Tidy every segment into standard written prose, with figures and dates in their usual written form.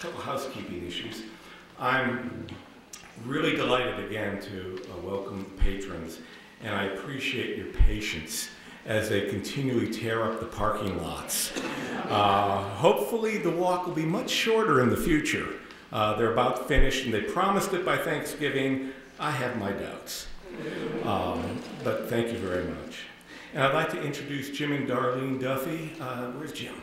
couple housekeeping issues. I'm really delighted again to welcome patrons, and I appreciate your patience as they continually tear up the parking lots. Hopefully the walk will be much shorter in the future. They're about finished, and they promised it by Thanksgiving. I have my doubts, but thank you very much. And I'd like to introduce Jim and Darlene Duffy. Where's Jim?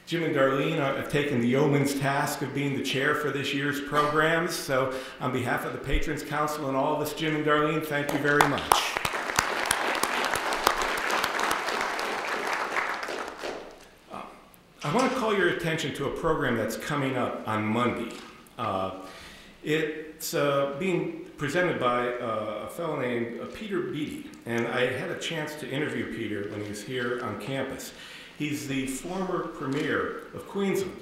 Jim and Darlene have taken the yeoman's task of being the chair for this year's programs. So on behalf of the Patrons Council and all of us, Jim and Darlene, thank you very much. I want to call your attention to a program that's coming up on Monday. It's being presented by a fellow named Peter Beattie, and I had a chance to interview Peter when he was here on campus. He's the former premier of Queensland,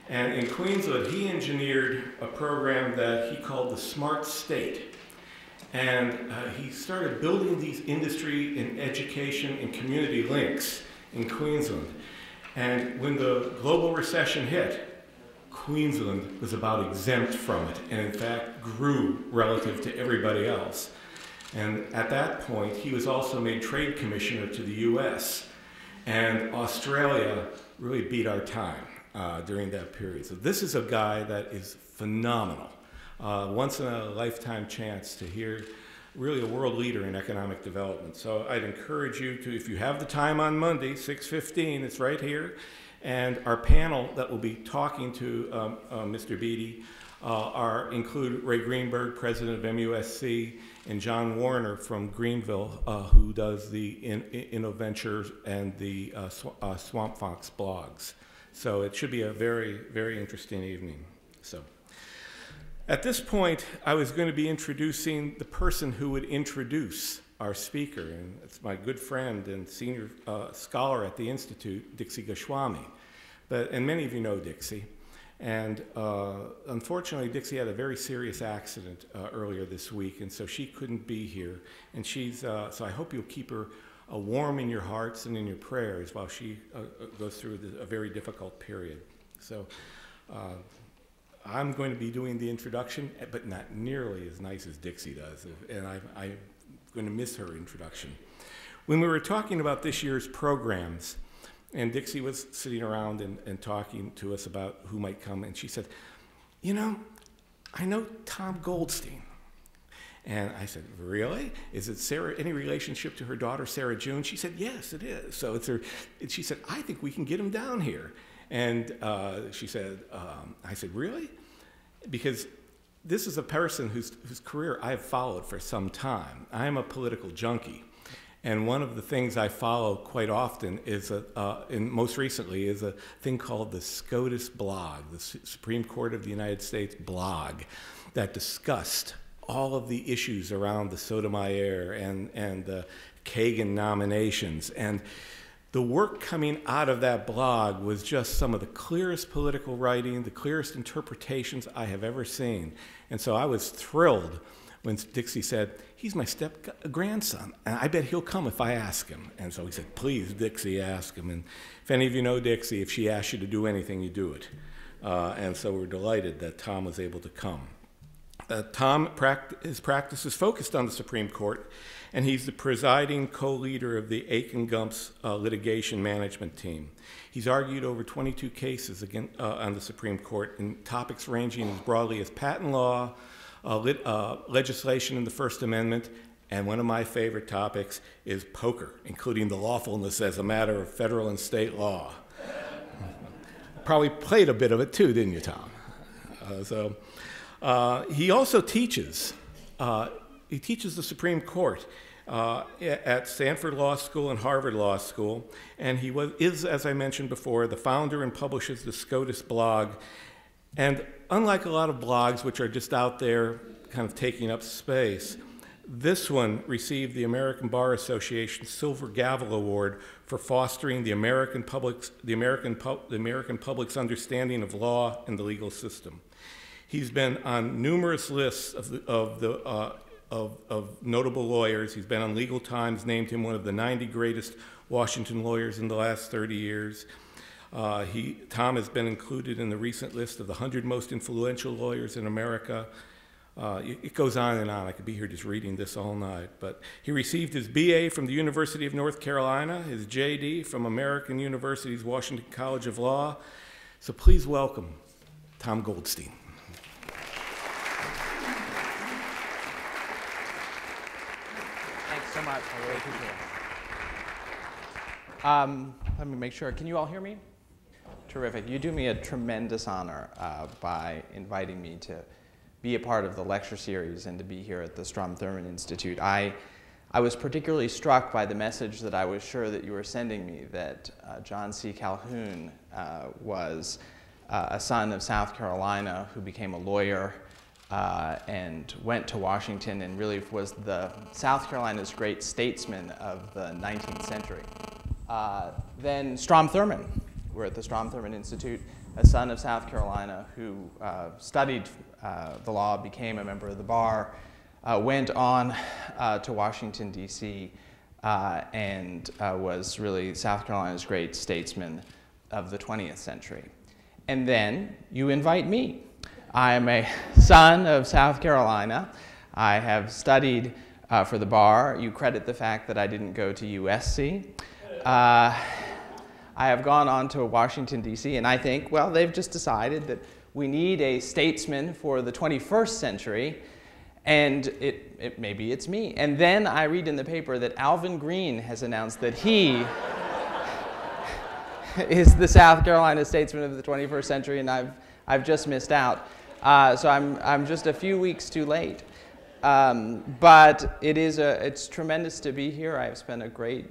and in Queensland he engineered a program that he called the Smart State, and he started building these industry and education and community links in Queensland. And when the global recession hit, Queensland was about exempt from it, and in fact grew relative to everybody else. And at that point, he was also made trade commissioner to the US, and Australia really beat our time during that period. So this is a guy that is phenomenal. Once in a lifetime chance to hear really a world leader in economic development. So I'd encourage you to, if you have the time on Monday, 6:15, it's right here. And our panel that will be talking to Mr. Beattie include Ray Greenberg, president of MUSC, and John Warner from Greenville, who does the InnoVentures and the Swamp Fox blogs. So it should be a very, very interesting evening. So at this point, I was going to be introducing the person who would introduce our speaker, and it's my good friend and senior scholar at the Institute, Dixie Goswami. And many of you know Dixie. And unfortunately, Dixie had a very serious accident earlier this week, and so she couldn't be here. And so I hope you'll keep her warm in your hearts and in your prayers while she goes through a very difficult period. So I'm going to be doing the introduction, but not nearly as nice as Dixie does, and I'm going to miss her introduction. When we were talking about this year's programs, and Dixie was sitting around and talking to us about who might come, and she said, you know, I know Tom Goldstein. And I said, really? Is it Sarah, any relationship to her daughter, Sarah June? She said, yes, it is. So it's her, and she said, I think we can get him down here. And she said, I said, really? Because this is a person whose career I've followed for some time. I'm a political junkie. And one of the things I follow quite often is, and most recently, is a thing called the SCOTUS blog, the Supreme Court of the United States blog, that discussed all of the issues around the Sotomayor and the Kagan nominations. And the work coming out of that blog was just some of the clearest political writing, the clearest interpretations I have ever seen. And so I was thrilled when Dixie said, he's my step-grandson, and I bet he'll come if I ask him. And so he said, please, Dixie, ask him. And if any of you know Dixie, if she asks you to do anything, you do it. And so we're delighted that Tom was able to come. His practice is focused on the Supreme Court, and he's the presiding co-leader of the Aiken-Gumps litigation management team. He's argued over 22 cases on the Supreme Court in topics ranging as broadly as patent law, legislation in the First Amendment, and one of my favorite topics is poker, including the lawfulness as a matter of federal and state law. Probably played a bit of it too, didn't you, Tom? He also teaches. He teaches the Supreme Court at Stanford Law School and Harvard Law School, and he is, as I mentioned before, the founder and publishes the SCOTUS blog. And unlike a lot of blogs which are just out there kind of taking up space, this one received the American Bar Association Silver Gavel Award for fostering the American public's understanding of law and the legal system. He's been on numerous lists of notable lawyers. He's been on Legal Times, named him one of the 90 greatest Washington lawyers in the last 30 years. Tom has been included in the recent list of the 100 most influential lawyers in America. It goes on and on. I could be here just reading this all night. But he received his BA from the University of North Carolina, his JD from American University's Washington College of Law. So please welcome Tom Goldstein. Thanks so much. I really appreciate it. Let me make sure. Can you all hear me? Terrific. You do me a tremendous honor by inviting me to be a part of the lecture series and to be here at the Strom Thurmond Institute. I was particularly struck by the message that I was sure that you were sending me, that John C. Calhoun was a son of South Carolina who became a lawyer and went to Washington and really was the South Carolina's great statesman of the 19th century. Then Strom Thurmond, we're at the Strom Thurmond Institute, a son of South Carolina who studied the law, became a member of the bar, went on to Washington, D.C., and was really South Carolina's great statesman of the 20th century. And then you invite me. I am a son of South Carolina. I have studied for the bar. You credit the fact that I didn't go to USC. I have gone on to Washington, D.C., and I think, well, they've just decided that we need a statesman for the 21st century, and maybe it's me. And then I read in the paper that Alvin Green has announced that he is the South Carolina statesman of the 21st century, and I've just missed out. So I'm just a few weeks too late. But it's tremendous to be here. I've spent a great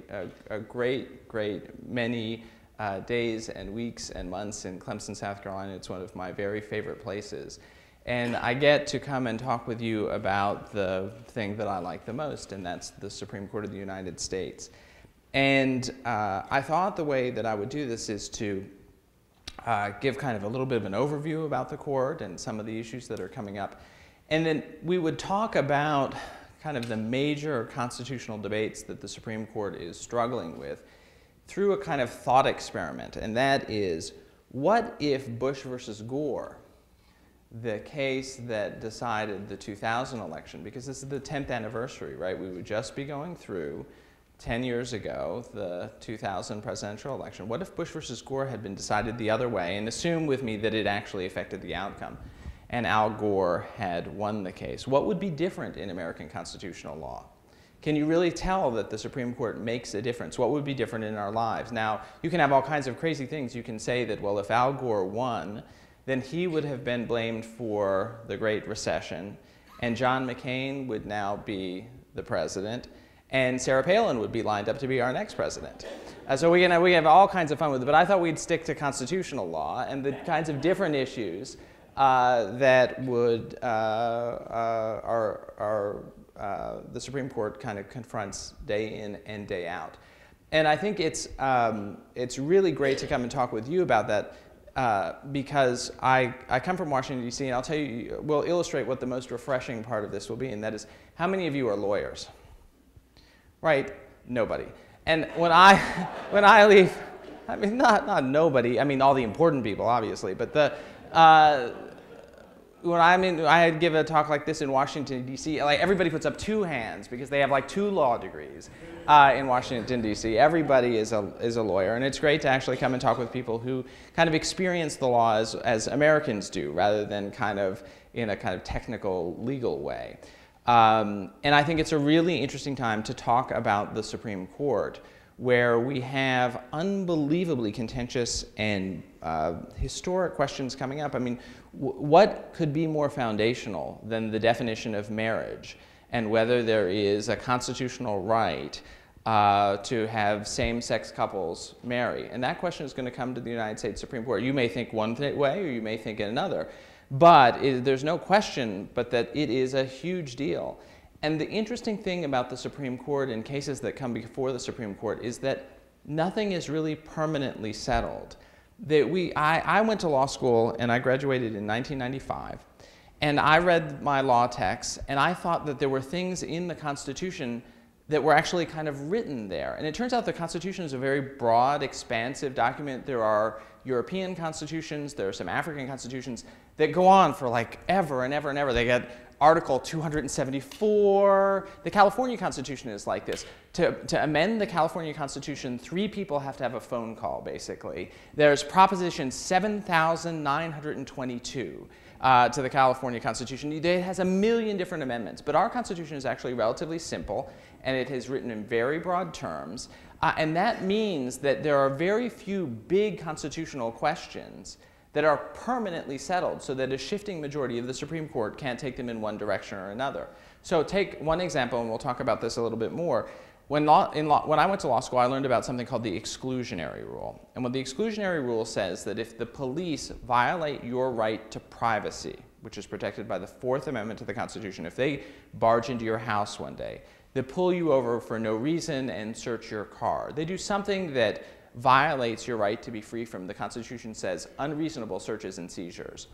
many days and weeks and months in Clemson, South Carolina. It's one of my very favorite places. And I get to come and talk with you about the thing that I like the most, and that's the Supreme Court of the United States. And I thought the way that I would do this is to give kind of a little bit of an overview about the court and some of the issues that are coming up. And then we would talk about kind of the major constitutional debates that the Supreme Court is struggling with through a kind of thought experiment. And that is, what if Bush versus Gore, the case that decided the 2000 election, because this is the 10th anniversary, right? We would just be going through 10 years ago, the 2000 presidential election. What if Bush versus Gore had been decided the other way, and assume with me that it actually affected the outcome, and Al Gore had won the case? What would be different in American constitutional law? Can you really tell that the Supreme Court makes a difference? What would be different in our lives? Now, you can have all kinds of crazy things. You can say that, well, if Al Gore won, then he would have been blamed for the Great Recession, and John McCain would now be the president, and Sarah Palin would be lined up to be our next president. So we have all kinds of fun with it, but I thought we'd stick to constitutional law and the kinds of different issues that would the Supreme Court kind of confronts day in and day out. And I think it's really great to come and talk with you about that because I come from Washington, D.C., and I'll tell you, we'll illustrate what the most refreshing part of this will be, and that is, how many of you are lawyers? Right? Nobody. And when I leave, I mean, not nobody, I mean all the important people, obviously, but when I give a talk like this in Washington, D.C., like everybody puts up 2 hands because they have like 2 law degrees in Washington, D.C. Everybody is a lawyer, and it's great to actually come and talk with people who kind of experience the law as Americans do, rather than kind of in a kind of technical, legal way. And I think it's a really interesting time to talk about the Supreme Court, where we have unbelievably contentious and historic questions coming up. I mean, what could be more foundational than the definition of marriage and whether there is a constitutional right to have same-sex couples marry? And that question is going to come to the United States Supreme Court. You may think one way or you may think another, but there's no question but that it is a huge deal. And the interesting thing about the Supreme Court and cases that come before the Supreme Court is that nothing is really permanently settled. I went to law school and I graduated in 1995, and I read my law texts and I thought that there were things in the Constitution that were actually kind of written there. And it turns out the Constitution is a very broad, expansive document. There are European constitutions, there are some African constitutions that go on for like ever and ever and ever. They get Article 274. The California Constitution is like this. To amend the California Constitution, 3 people have to have a phone call, basically. There's Proposition 7,922 to the California Constitution. It has a million different amendments, but our Constitution is actually relatively simple, and it is written in very broad terms. And that means that there are very few big constitutional questions that are permanently settled so that a shifting majority of the Supreme Court can't take them in one direction or another. So take one example, and we'll talk about this a little bit more. When I went to law school, I learned about something called the Exclusionary Rule. And what the Exclusionary Rule says that if the police violate your right to privacy, which is protected by the Fourth Amendment to the Constitution, if they barge into your house one day, they pull you over for no reason and search your car, they do something that violates your right to be free from, the Constitution says, unreasonable searches and seizures.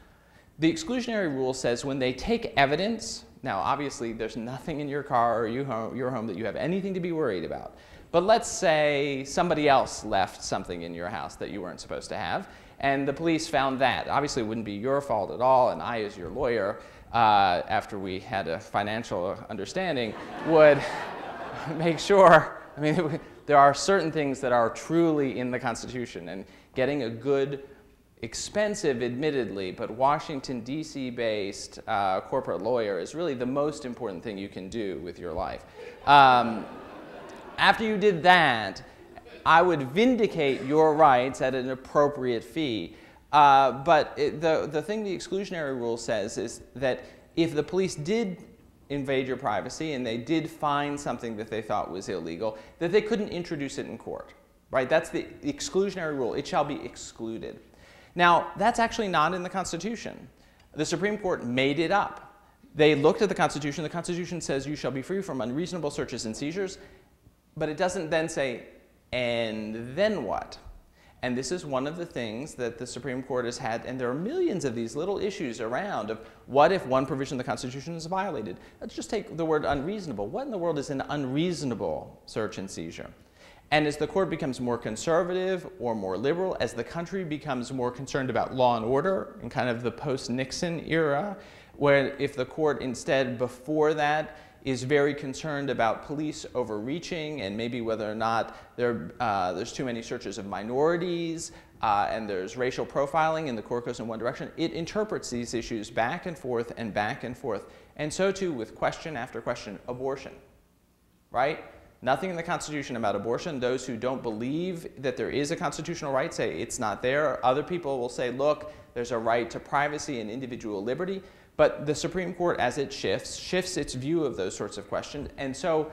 The Exclusionary Rule says when they take evidence, now obviously there's nothing in your car or your home that you have anything to be worried about, but let's say somebody else left something in your house that you weren't supposed to have, and the police found that. Obviously it wouldn't be your fault at all, and I, as your lawyer, after we had a financial understanding, would make sure, I mean, there are certain things that are truly in the Constitution, and getting a good, expensive, admittedly, but Washington, D.C. based corporate lawyer is really the most important thing you can do with your life. After you did that, I would vindicate your rights at an appropriate fee. But the thing the Exclusionary Rule says is that if the police did invade your privacy and they did find something that they thought was illegal, that they couldn't introduce it in court, right? That's the Exclusionary Rule. It shall be excluded. Now, that's actually not in the Constitution. The Supreme Court made it up. They looked at the Constitution. The Constitution says you shall be free from unreasonable searches and seizures, but it doesn't then say, and then what? And this is one of the things that the Supreme Court has had, and there are millions of these little issues around of what if one provision of the Constitution is violated? Let's just take the word unreasonable. What in the world is an unreasonable search and seizure? And as the court becomes more conservative or more liberal, as the country becomes more concerned about law and order in kind of the post-Nixon era, where if the court instead before that is very concerned about police overreaching and maybe whether or not there's too many searches of minorities and there's racial profiling and the court goes in one direction, it interprets these issues back and forth and back and forth. And so too with question after question, abortion, right? Nothing in the Constitution about abortion. Those who don't believe that there is a constitutional right say it's not there. Other people will say, look, there's a right to privacy and individual liberty. But the Supreme Court, as it shifts its view of those sorts of questions. And so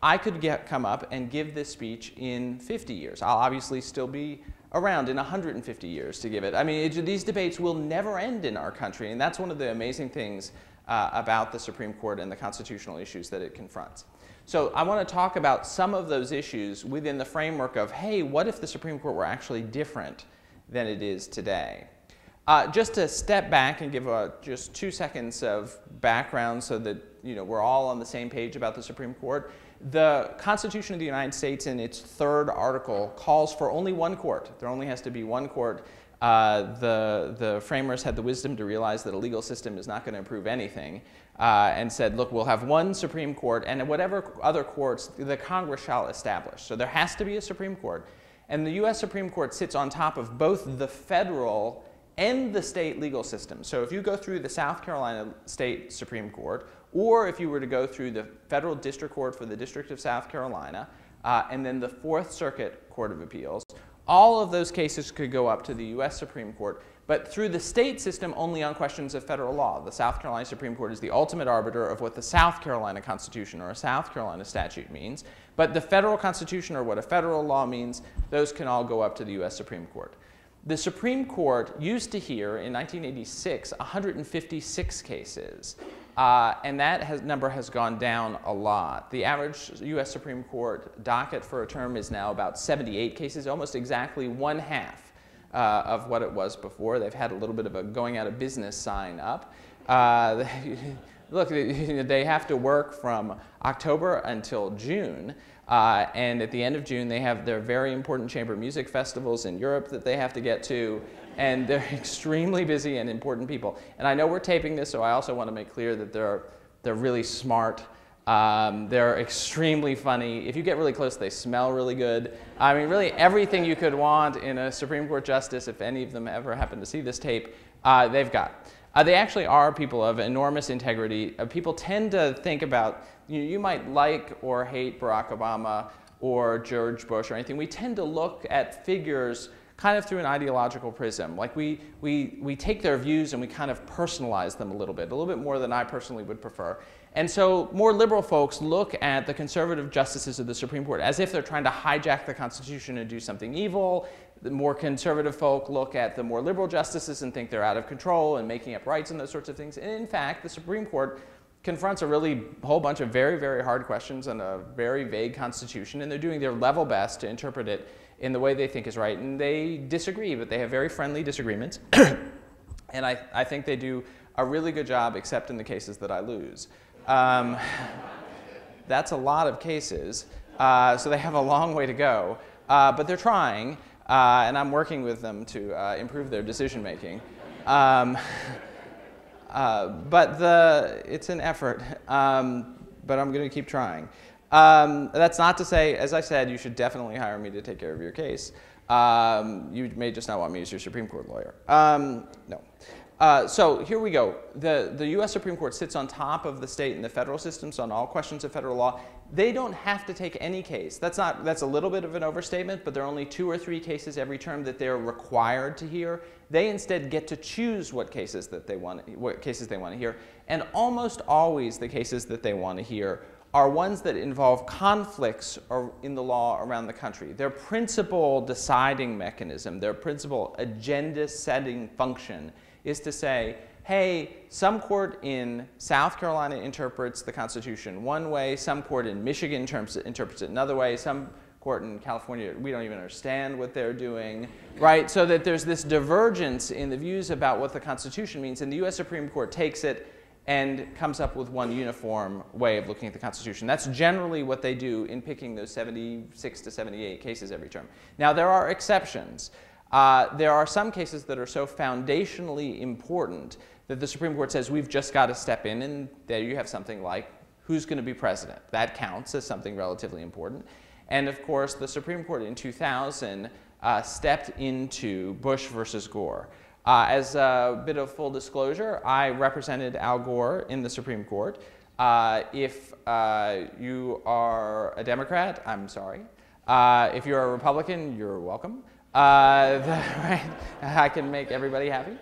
I could come up and give this speech in 50 years. I'll obviously still be around in 150 years to give it. I mean, these debates will never end in our country. And that's one of the amazing things about the Supreme Court and the constitutional issues that it confronts. So I want to talk about some of those issues within the framework of, hey, what if the Supreme Court were actually different than it is today? Just to step back and give just 2 seconds of background so that we're all on the same page about the Supreme Court. The Constitution of the United States in its 3rd article calls for only one court. There only has to be one court. The framers had the wisdom to realize that a legal system is not going to improve anything and said, look, we'll have one Supreme Court and whatever other courts the Congress shall establish. So there has to be a Supreme Court. And the U.S. Supreme Court sits on top of both the federal and the state legal system. So if you go through the South Carolina State Supreme Court, or if you were to go through the Federal District Court for the District of South Carolina, and then the 4th Circuit Court of Appeals, all of those cases could go up to the U.S. Supreme Court, but through the state system only on questions of federal law. The South Carolina Supreme Court is the ultimate arbiter of what the South Carolina Constitution or a South Carolina statute means, but the federal Constitution or what a federal law means, those can all go up to the U.S. Supreme Court. The Supreme Court used to hear, in 1986, 156 cases, and that number has gone down a lot. The average U.S. Supreme Court docket for a term is now about 78 cases, almost exactly 1/2 of what it was before. They've had a little bit of a going out of business sign up. look, they have to work from October until June. And at the end of June, they have their very important chamber music festivals in Europe that they have to get to. And they're extremely busy and important people. And I know we're taping this, so I also want to make clear that they're really smart. They're extremely funny. If you get really close, they smell really good. I mean, really everything you could want in a Supreme Court justice, if any of them ever happen to see this tape, they've got. They actually are people of enormous integrity. People tend to think about, you might like or hate Barack Obama or George Bush or anything. We tend to look at figures kind of through an ideological prism. Like we take their views and we kind of personalize them a little bit more than I personally would prefer. And so more liberal folks look at the conservative justices of the Supreme Court as if they're trying to hijack the Constitution and do something evil. The more conservative folk look at the more liberal justices and think they're out of control and making up rights and those sorts of things. And in fact, the Supreme Court confronts a really whole bunch of very, very hard questions and a very vague Constitution, and they're doing their level best to interpret it in the way they think is right. And they disagree, but they have very friendly disagreements. And I think they do a really good job, except in the cases that I lose. That's a lot of cases, so they have a long way to go. But they're trying, and I'm working with them to improve their decision making. But it's an effort, but I'm going to keep trying. That's not to say, as I said, you should definitely hire me to take care of your case. You may just not want me as your Supreme Court lawyer. No. So here we go. The U.S. Supreme Court sits on top of the state and the federal systems on all questions of federal law. They don't have to take any case. That's a little bit of an overstatement, but there are only 2 or 3 cases every term that they're required to hear. They instead get to choose what cases they want to hear, and almost always the cases that they want to hear are ones that involve conflicts in the law around the country. Their principal deciding mechanism, their principal agenda-setting function is to say, hey, some court in South Carolina interprets the Constitution one way, some court in Michigan interprets it another way, some court in California, we don't even understand what they're doing, right? So that there's this divergence in the views about what the Constitution means, and the U.S. Supreme Court takes it and comes up with one uniform way of looking at the Constitution. That's generally what they do in picking those 76 to 78 cases every term. Now, there are exceptions. There are some cases that are so foundationally important that the Supreme Court says we've just got to step in, and there you have something like who's going to be president. That counts as something relatively important. And of course, the Supreme Court in 2000 stepped into Bush versus Gore. As a bit of full disclosure, I represented Al Gore in the Supreme Court. If you are a Democrat, I'm sorry. If you're a Republican, you're welcome. Right? I can make everybody happy.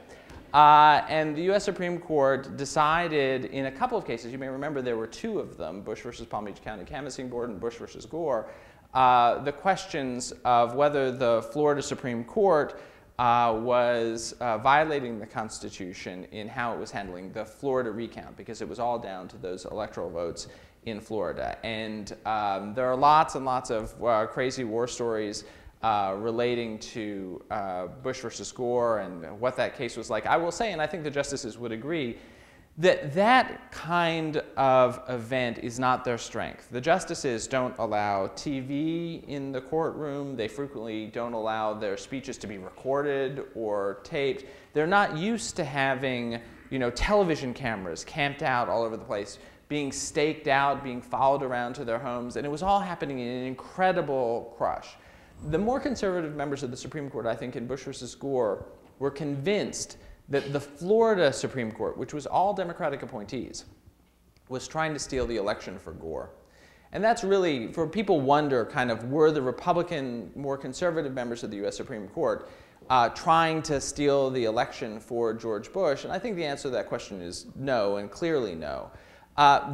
And the U.S. Supreme Court decided in a couple of cases, you may remember there were 2 of them, Bush versus Palm Beach County Canvassing Board and Bush versus Gore, the questions of whether the Florida Supreme Court was violating the Constitution in how it was handling the Florida recount, because it was all down to those electoral votes in Florida. And there are lots and lots of crazy war stories relating to Bush versus Gore and what that case was like. I will say, and I think the justices would agree, that that kind of event is not their strength. The justices don't allow TV in the courtroom. They frequently don't allow their speeches to be recorded or taped. They're not used to having, television cameras camped out all over the place, being staked out, being followed around to their homes, and it was all happening in an incredible crush. The more conservative members of the Supreme Court, I think, in Bush versus Gore, were convinced that the Florida Supreme Court, which was all Democratic appointees, was trying to steal the election for Gore. And that's really, for people wonder, kind of, were the Republican, more conservative members of the U.S. Supreme Court trying to steal the election for George Bush? And I think the answer to that question is no, and clearly no.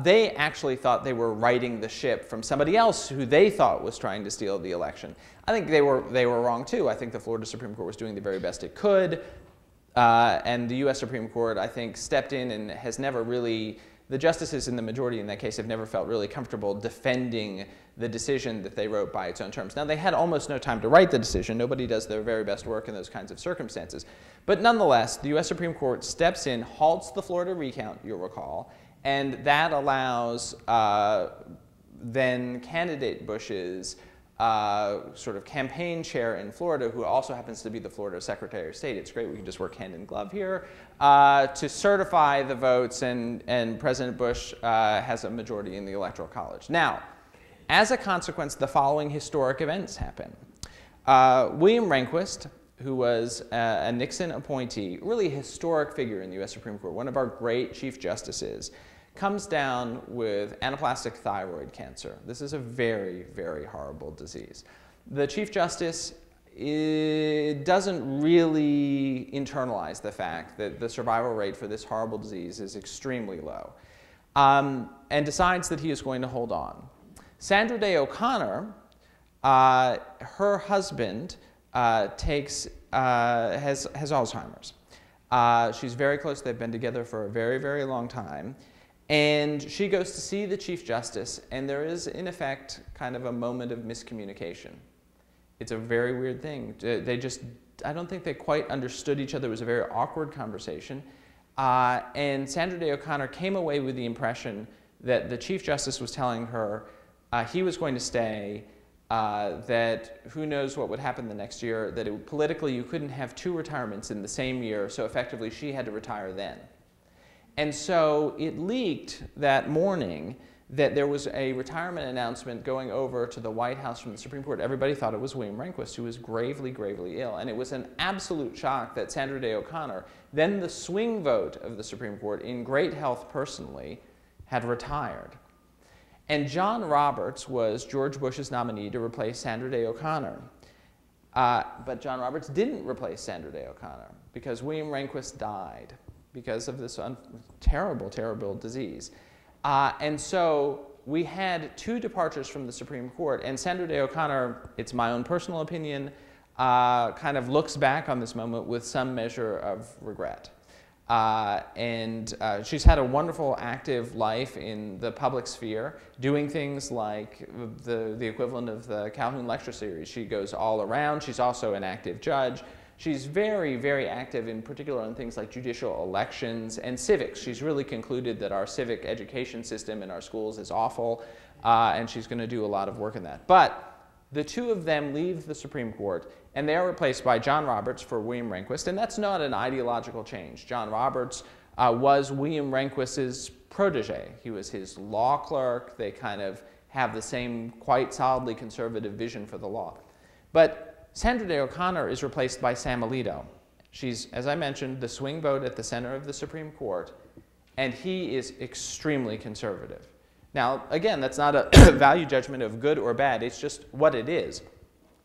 They actually thought they were righting the ship from somebody else who they thought was trying to steal the election. I think they were wrong too. I think the Florida Supreme Court was doing the very best it could. And the U.S. Supreme Court, I think, stepped in and has never really, the justices in the majority in that case have never felt really comfortable defending the decision that they wrote by its own terms. Now, they had almost no time to write the decision. Nobody does their very best work in those kinds of circumstances. But nonetheless, the U.S. Supreme Court steps in, halts the Florida recount, you'll recall, And that allows then candidate Bush's sort of campaign chair in Florida, who also happens to be the Florida Secretary of State. It's great, we can just work hand in glove here, to certify the votes, and President Bush has a majority in the Electoral College. Now, as a consequence, the following historic events happen. William Rehnquist, who was a Nixon appointee, really a historic figure in the US Supreme Court, one of our great Chief Justices, comes down with anaplastic thyroid cancer. This is a very, very horrible disease. The Chief Justice doesn't really internalize the fact that the survival rate for this horrible disease is extremely low, and decides that he is going to hold on. Sandra Day OConnor, her husband has Alzheimer's. She's very close. They've been together for a very, very long time. And she goes to see the Chief Justice, and there is, in effect, kind of a moment of miscommunication. It's a very weird thing. I don't think they quite understood each other. It was a very awkward conversation. And Sandra Day OConnor came away with the impression that the Chief Justice was telling her he was going to stay, that who knows what would happen the next year, that politically you couldn't have two retirements in the same year, so effectively she had to retire then. And so it leaked that morning that there was a retirement announcement going over to the White House from the Supreme Court. Everybody thought it was William Rehnquist, who was gravely, gravely ill. And it was an absolute shock that Sandra Day OConnor, then the swing vote of the Supreme Court, in great health personally, had retired. And John Roberts was George Bush's nominee to replace Sandra Day OConnor. But John Roberts didn't replace Sandra Day OConnor because William Rehnquist died because of this terrible, terrible disease. And so we had two departures from the Supreme Court, and Sandra Day OConnor, it's my own personal opinion, kind of looks back on this moment with some measure of regret. She's had a wonderful, active life in the public sphere, doing things like the equivalent of the Calhoun lecture series. She goes all around. She's also an active judge. She's very, very active, in particular on things like judicial elections and civics. She's really concluded that our civic education system in our schools is awful, and she's going to do a lot of work in that. But the two of them leave the Supreme Court, and they are replaced by John Roberts for William Rehnquist, and that's not an ideological change. John Roberts was William Rehnquist's protege. He was his law clerk. They kind of have the same quite solidly conservative vision for the law. But Sandra Day OConnor is replaced by Sam Alito. She's, as I mentioned, the swing vote at the center of the Supreme Court, and he is extremely conservative. Now, again, that's not a value judgment of good or bad. It's just what it is.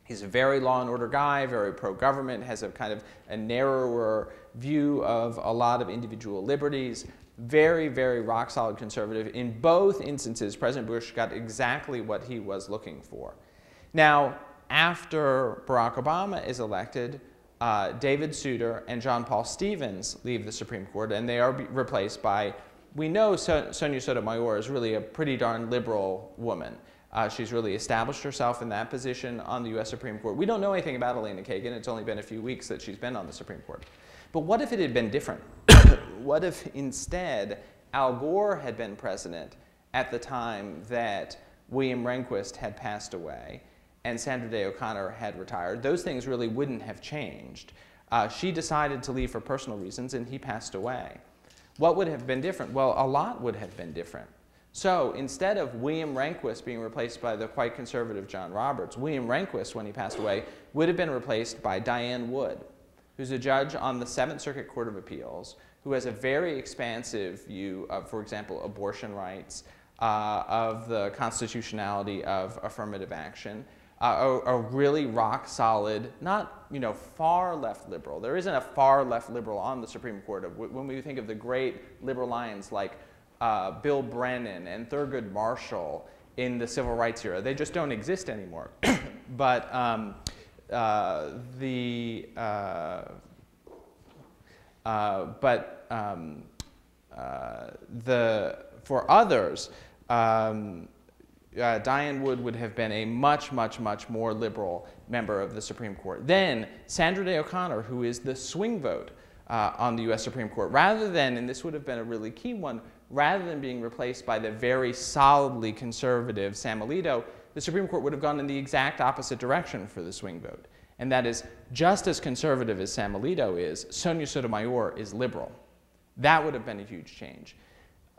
He's a very law and order guy, very pro-government, has a kind of a narrower view of a lot of individual liberties, very, very rock-solid conservative. In both instances, President Bush got exactly what he was looking for. Now, after Barack Obama is elected, David Souter and John Paul Stevens leave the Supreme Court, and they are replaced by, we know Sonia Sotomayor is really a pretty darn liberal woman. She's really established herself in that position on the US Supreme Court. We don't know anything about Elena Kagan. It's only been a few weeks that she's been on the Supreme Court. But what if it had been different? What if instead Al Gore had been president at the time that William Rehnquist had passed away and Sandra Day OConnor had retired? Those things really wouldn't have changed. She decided to leave for personal reasons, and he passed away. What would have been different? Well, a lot would have been different. So instead of William Rehnquist being replaced by the quite conservative John Roberts, William Rehnquist, when he passed away, would have been replaced by Diane Wood, who's a judge on the Seventh Circuit Court of Appeals, who has a very expansive view of, for example, abortion rights, of the constitutionality of affirmative action, a really rock-solid, not far left liberal. There isn't a far left liberal on the Supreme Court. When we think of the great liberal lions like Bill Brennan and Thurgood Marshall in the civil rights era, they just don't exist anymore. But for others, Diane Wood would have been a much, much, much more liberal member of the Supreme Court. Then Sandra Day OConnor, who is the swing vote on the US Supreme Court. Rather than, and this would have been a really key one, rather than being replaced by the very solidly conservative Sam Alito, the Supreme Court would have gone in the exact opposite direction for the swing vote. And that is, just as conservative as Sam Alito is, Sonia Sotomayor is liberal. That would have been a huge change.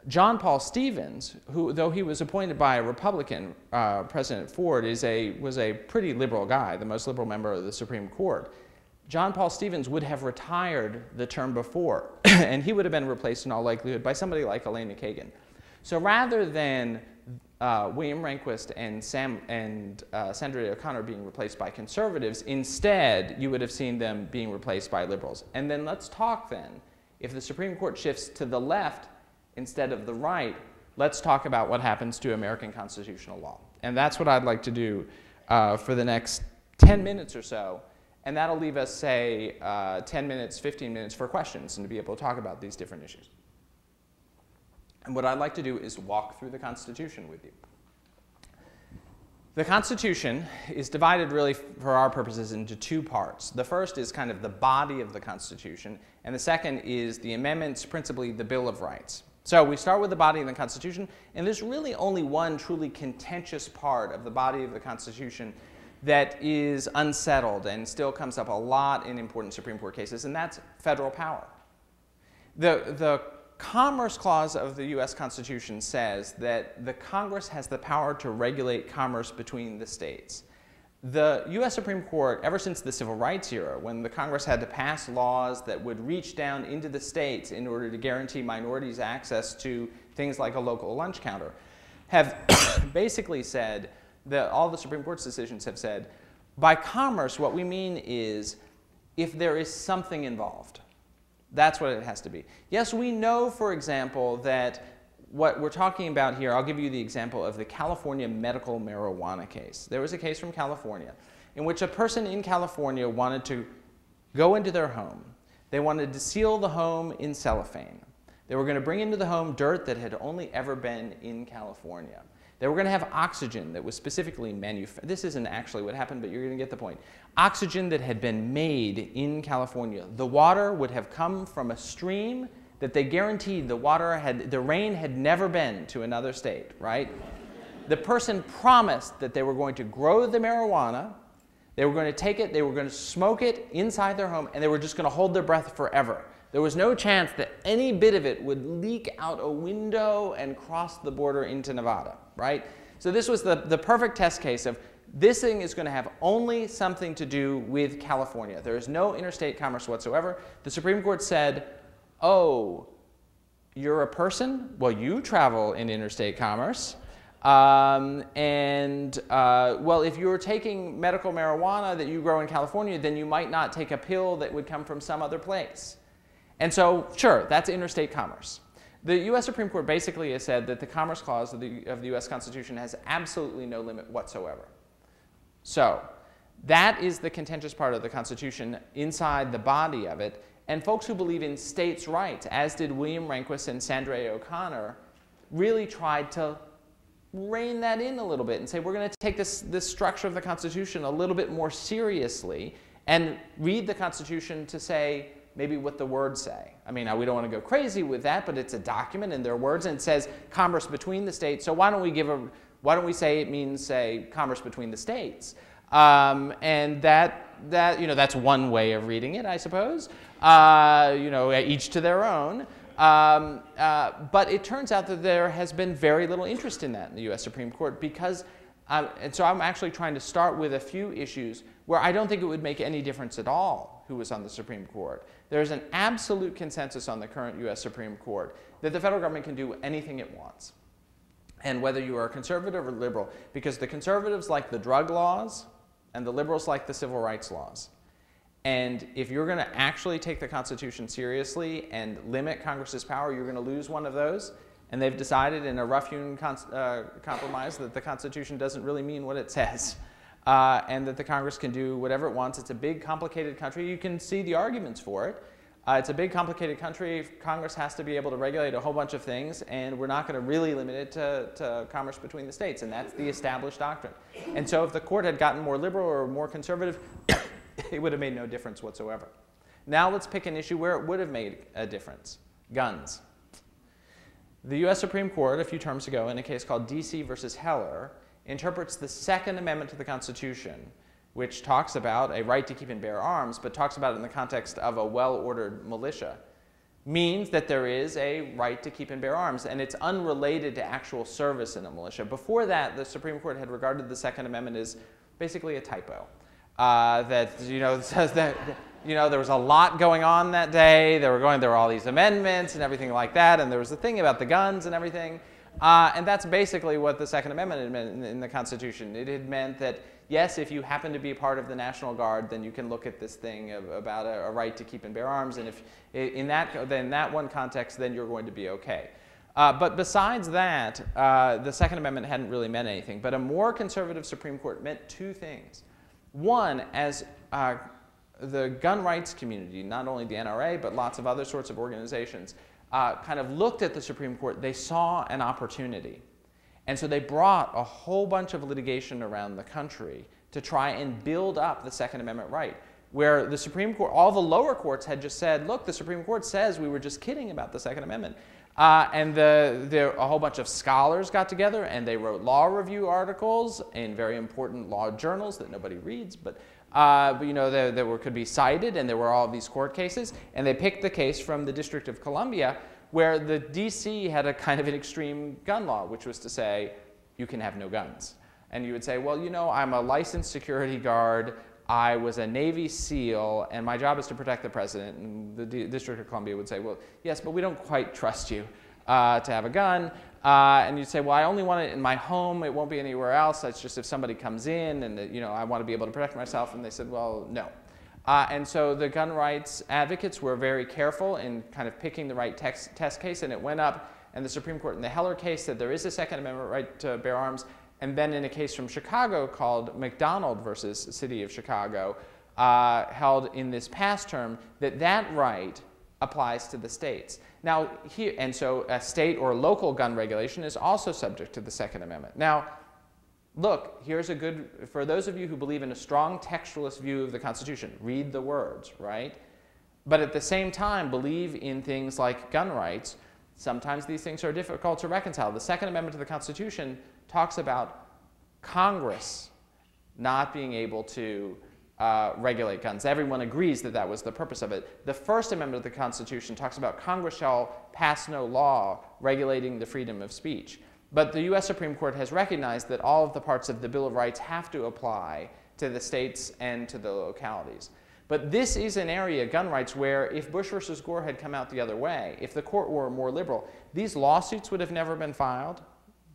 John Paul Stevens, who, though he was appointed by a Republican, President Ford, was a pretty liberal guy, the most liberal member of the Supreme Court. John Paul Stevens would have retired the term before, and he would have been replaced in all likelihood by somebody like Elena Kagan. So rather than William Rehnquist and Sandra Day OConnor being replaced by conservatives, instead you would have seen them being replaced by liberals. And then let's talk then, if the Supreme Court shifts to the left instead of the right, let's talk about what happens to American constitutional law. And that's what I'd like to do for the next 10 minutes or so. And that'll leave us, say, 10 minutes, 15 minutes for questions and to be able to talk about these different issues. And what I'd like to do is walk through the Constitution with you. The Constitution is divided really, for our purposes, into two parts. The first is kind of the body of the Constitution, and the second is the amendments, principally the Bill of Rights. So we start with the body of the Constitution, and there's really only one truly contentious part of the body of the Constitution that is unsettled and still comes up a lot in important Supreme Court cases, and that's federal power. The Commerce Clause of the US Constitution says that the Congress has the power to regulate commerce between the states. The US Supreme Court, ever since the Civil Rights era, when the Congress had to pass laws that would reach down into the states in order to guarantee minorities access to things like a local lunch counter, have basically said that all the Supreme Court's decisions have said, by commerce, what we mean is if there is something involved. That's what it has to be. Yes, we know, for example, that what we're talking about here, I'll give you the example of the California medical marijuana case. There was a case from California in which a person in California wanted to go into their home. They wanted to seal the home in cellophane. They were going to bring into the home dirt that had only ever been in California. They were going to have oxygen that was specifically manufactured. This isn't actually what happened, but you're going to get the point. Oxygen that had been made in California. The water would have come from a stream that they guaranteed the rain had never been to another state, right? The person promised that they were going to grow the marijuana, they were going to take it, they were going to smoke it inside their home, and they were just going to hold their breath forever. There was no chance that any bit of it would leak out a window and cross the border into Nevada, right? So this was the perfect test case of this thing is going to have only something to do with California. There is no interstate commerce whatsoever. The Supreme Court said, oh, you're a person? Well, you travel in interstate commerce. Well, if you're taking medical marijuana that you grow in California, then you might not take a pill that would come from some other place. And so, sure, that's interstate commerce. The US Supreme Court basically has said that the Commerce Clause of the US Constitution has absolutely no limit whatsoever. So that is the contentious part of the Constitution inside the body of it. And folks who believe in states' rights, as did William Rehnquist and Sandra Day OConnor, really tried to rein that in a little bit and say, we're going to take this structure of the Constitution a little bit more seriously and read the Constitution to say maybe what the words say. I mean, we don't want to go crazy with that, but it's a document and there are words, and it says commerce between the states. So why don't we say it means, say, commerce between the states? And that's one way of reading it, I suppose. Each to their own. But it turns out that there has been very little interest in that in the US Supreme Court because, and so I'm actually trying to start with a few issues where I don't think it would make any difference at all who was on the Supreme Court. There's an absolute consensus on the current US Supreme Court that the federal government can do anything it wants. And whether you are a conservative or liberal, because the conservatives like the drug laws and the liberals like the civil rights laws. And if you're going to actually take the Constitution seriously and limit Congress's power, you're going to lose one of those. And they've decided in a rough-hewn compromise that the Constitution doesn't really mean what it says. And that the Congress can do whatever it wants. It's a big, complicated country. You can see the arguments for it. It's a big, complicated country. Congress has to be able to regulate a whole bunch of things, and we're not going to really limit it to commerce between the states, and that's the established doctrine. And so if the court had gotten more liberal or more conservative, it would have made no difference whatsoever. Now let's pick an issue where it would have made a difference. Guns. The US Supreme Court a few terms ago in a case called DC versus Heller interprets the Second Amendment to the Constitution, which talks about a right to keep and bear arms, but talks about it in the context of a well-ordered militia, means that there is a right to keep and bear arms, and it's unrelated to actual service in a militia. Before that, the Supreme Court had regarded the Second Amendment as basically a typo. Says that there was a lot going on that day. There were all these amendments and everything like that, and there was the thing about the guns and everything. And that's basically what the Second Amendment had meant in the Constitution. It had meant that, yes, if you happen to be part of the National Guard, then you can look at this thing about a right to keep and bear arms, and if in that one context, then you're going to be okay. But besides that, the Second Amendment hadn't really meant anything. But a more conservative Supreme Court meant two things. One, as the gun rights community, not only the NRA, but lots of other sorts of organizations, kind of looked at the Supreme Court, they saw an opportunity. And so they brought a whole bunch of litigation around the country to try and build up the Second Amendment right, where the Supreme Court, all the lower courts had just said, look, the Supreme Court says we were just kidding about the Second Amendment. And a whole bunch of scholars got together and they wrote law review articles in very important law journals that nobody reads, but could be cited, and there were all of these court cases, and they picked the case from the District of Columbia where the DC had a kind of an extreme gun law, which was to say you can have no guns. And you would say, well, I'm a licensed security guard, I was a Navy SEAL, and my job is to protect the president. And the District of Columbia would say, well, yes, but we don't quite trust you to have a gun. And you'd say, well, I only want it in my home. It won't be anywhere else. It's just if somebody comes in and I want to be able to protect myself. And they said, well, no. And so the gun rights advocates were very careful in kind of picking the right test case, and it went up. And the Supreme Court in the Heller case said there is a Second Amendment right to bear arms. And then in a case from Chicago called McDonald versus City of Chicago, held in this past term, that right applies to the states. Now, so a state or local gun regulation is also subject to the Second Amendment. Now, look, here's for those of you who believe in a strong textualist view of the Constitution, read the words, right? But at the same time, believe in things like gun rights. Sometimes these things are difficult to reconcile. The Second Amendment to the Constitution talks about Congress not being able to regulate guns. Everyone agrees that that was the purpose of it. The First Amendment of the Constitution talks about Congress shall pass no law regulating the freedom of speech. But the US Supreme Court has recognized that all of the parts of the Bill of Rights have to apply to the states and to the localities. But this is an area, gun rights, where if Bush versus Gore had come out the other way, if the court were more liberal, these lawsuits would have never been filed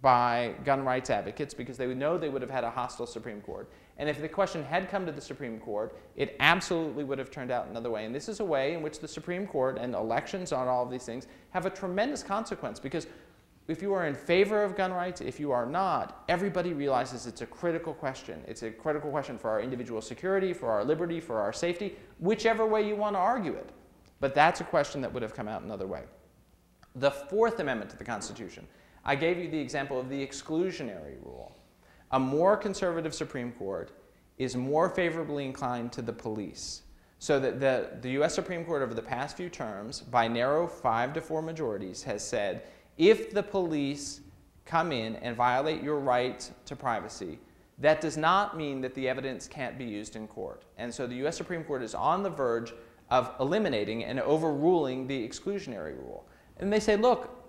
by gun rights advocates because they would know they would have had a hostile Supreme Court. And if the question had come to the Supreme Court, it absolutely would have turned out another way. And this is a way in which the Supreme Court and elections on all of these things have a tremendous consequence, because if you are in favor of gun rights, if you are not, everybody realizes it's a critical question. It's a critical question for our individual security, for our liberty, for our safety, whichever way you want to argue it. But that's a question that would have come out another way. The Fourth Amendment to the Constitution. I gave you the example of the exclusionary rule. A more conservative Supreme Court is more favorably inclined to the police. So that the US Supreme Court over the past few terms, by narrow 5-4 majorities, has said, if the police come in and violate your right to privacy, that does not mean that the evidence can't be used in court. And so the US Supreme Court is on the verge of eliminating and overruling the exclusionary rule. And they say, look,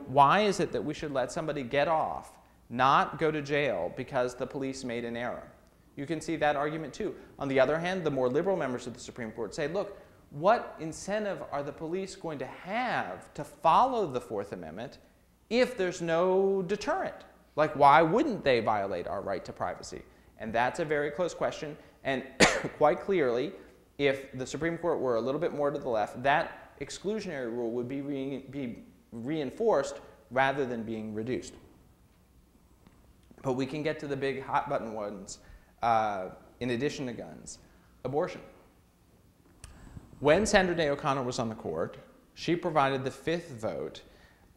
why is it that we should let somebody get off, not go to jail because the police made an error? You can see that argument too. On the other hand, the more liberal members of the Supreme Court say, look, what incentive are the police going to have to follow the Fourth Amendment if there's no deterrent? Like, why wouldn't they violate our right to privacy? And that's a very close question. And quite clearly, if the Supreme Court were a little bit more to the left, that exclusionary rule would be reinforced rather than being reduced. But we can get to the big hot button ones in addition to guns. Abortion. When Sandra Day OConnor was on the court, she provided the fifth vote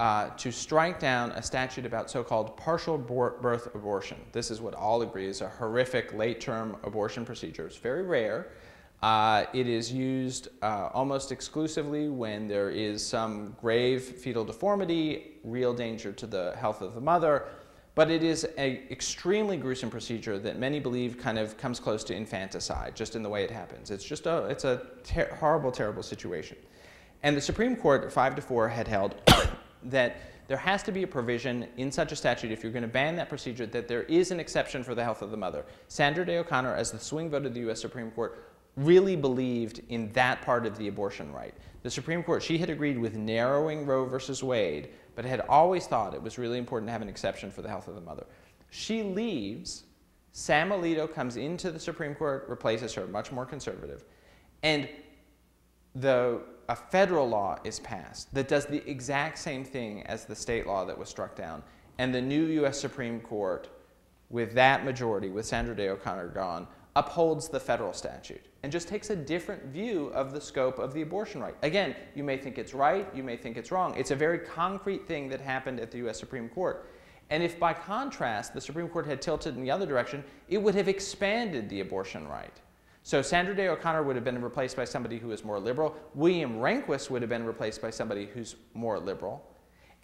to strike down a statute about so-called partial birth abortion. This is what all agree is a horrific late-term abortion procedure. It's very rare, It is used almost exclusively when there is some grave fetal deformity, real danger to the health of the mother, but it is an extremely gruesome procedure that many believe kind of comes close to infanticide, just in the way it happens. It's just it's a horrible, terrible situation. And the Supreme Court, 5-4, had held that there has to be a provision in such a statute, if you're going to ban that procedure, that there is an exception for the health of the mother. Sandra Day OConnor, as the swing vote of the U.S. Supreme Court, really believed in that part of the abortion right. The Supreme Court, she had agreed with narrowing Roe versus Wade, but had always thought it was really important to have an exception for the health of the mother. She leaves, Sam Alito comes into the Supreme Court, replaces her, much more conservative, and a federal law is passed that does the exact same thing as the state law that was struck down. And the new U.S. Supreme Court, with that majority, with Sandra Day OConnor gone, upholds the federal statute and just takes a different view of the scope of the abortion right. Again, you may think it's right, you may think it's wrong. It's a very concrete thing that happened at the U.S. Supreme Court. And if, by contrast, the Supreme Court had tilted in the other direction, it would have expanded the abortion right. So Sandra Day OConnor would have been replaced by somebody who is more liberal. William Rehnquist would have been replaced by somebody who's more liberal.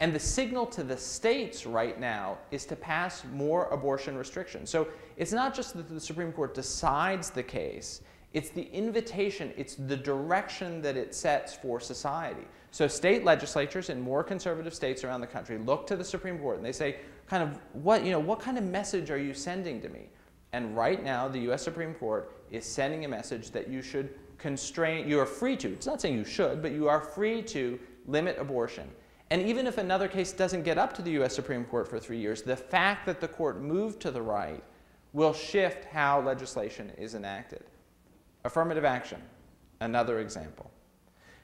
And the signal to the states right now is to pass more abortion restrictions. So it's not just that the Supreme Court decides the case, it's the invitation, it's the direction that it sets for society. So state legislatures in more conservative states around the country look to the Supreme Court and they say, kind of, what kind of message are you sending to me? And right now, the U.S. Supreme Court is sending a message that you should constrain, you are free to, it's not saying you should, but you are free to limit abortion. And even if another case doesn't get up to the U.S. Supreme Court for 3 years, the fact that the court moved to the right will shift how legislation is enacted. Affirmative action, another example.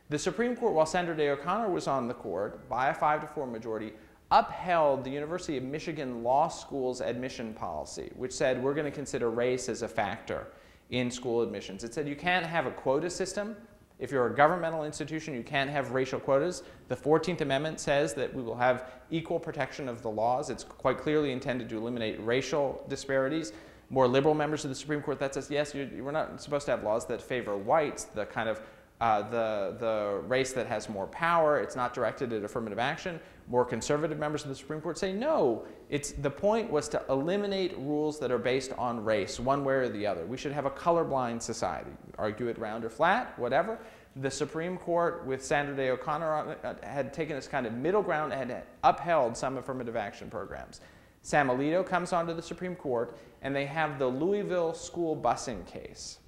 The Supreme Court, while Sandra Day OConnor was on the court, by a 5-4 majority, upheld the University of Michigan Law School's admission policy, which said we're going to consider race as a factor in school admissions. It said you can't have a quota system. If you're a governmental institution, you can't have racial quotas. The 14th Amendment says that we will have equal protection of the laws. It's quite clearly intended to eliminate racial disparities. More liberal members of the Supreme Court, that says, yes, we're not supposed to have laws that favor whites, the kind of the race that has more power. It's not directed at affirmative action. More conservative members of the Supreme Court say, no, the point was to eliminate rules that are based on race, one way or the other. We should have a colorblind society. Argue it round or flat, whatever. The Supreme Court, with Sandra Day OConnor, had taken this kind of middle ground and had upheld some affirmative action programs. Sam Alito comes onto the Supreme Court, and they have the Louisville school busing case.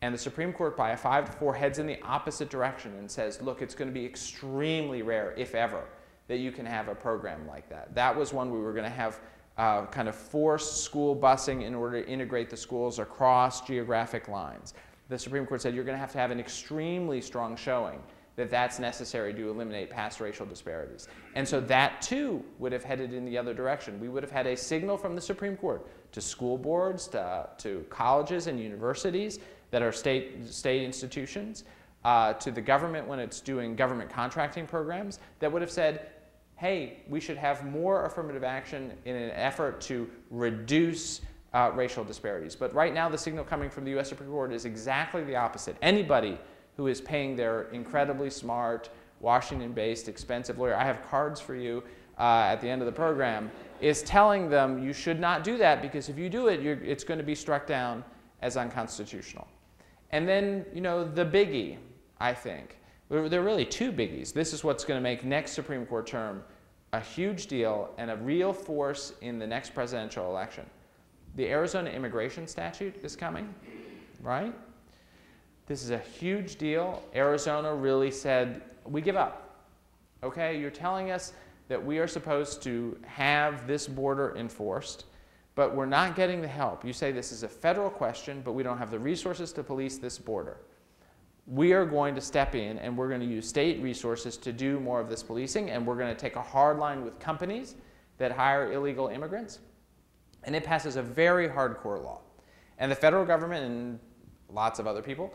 And the Supreme Court, by a 5-4, heads in the opposite direction and says, look, it's going to be extremely rare, if ever, that you can have a program like that. That was one we were going to have kind of forced school busing in order to integrate the schools across geographic lines. The Supreme Court said you're going to have an extremely strong showing that that's necessary to eliminate past racial disparities. And so that, too, would have headed in the other direction. We would have had a signal from the Supreme Court to school boards, to colleges and universities that are state institutions, to the government when it's doing government contracting programs, that would have said, hey, we should have more affirmative action in an effort to reduce racial disparities. But right now, the signal coming from the U.S. Supreme Court is exactly the opposite. Anybody who is paying their incredibly smart, Washington-based, expensive lawyer, I have cards for you at the end of the program, is telling them you should not do that because if you do it, it's going to be struck down as unconstitutional. And then, the biggie, I think. There are really two biggies. This is what's going to make next Supreme Court term a huge deal and a real force in the next presidential election. The Arizona immigration statute is coming, right? This is a huge deal. Arizona really said, we give up. Okay, you're telling us that we are supposed to have this border enforced, but we're not getting the help. You say this is a federal question, but we don't have the resources to police this border. We are going to step in and we're going to use state resources to do more of this policing, and we're going to take a hard line with companies that hire illegal immigrants. And it passes a very hardcore law. And the federal government and lots of other people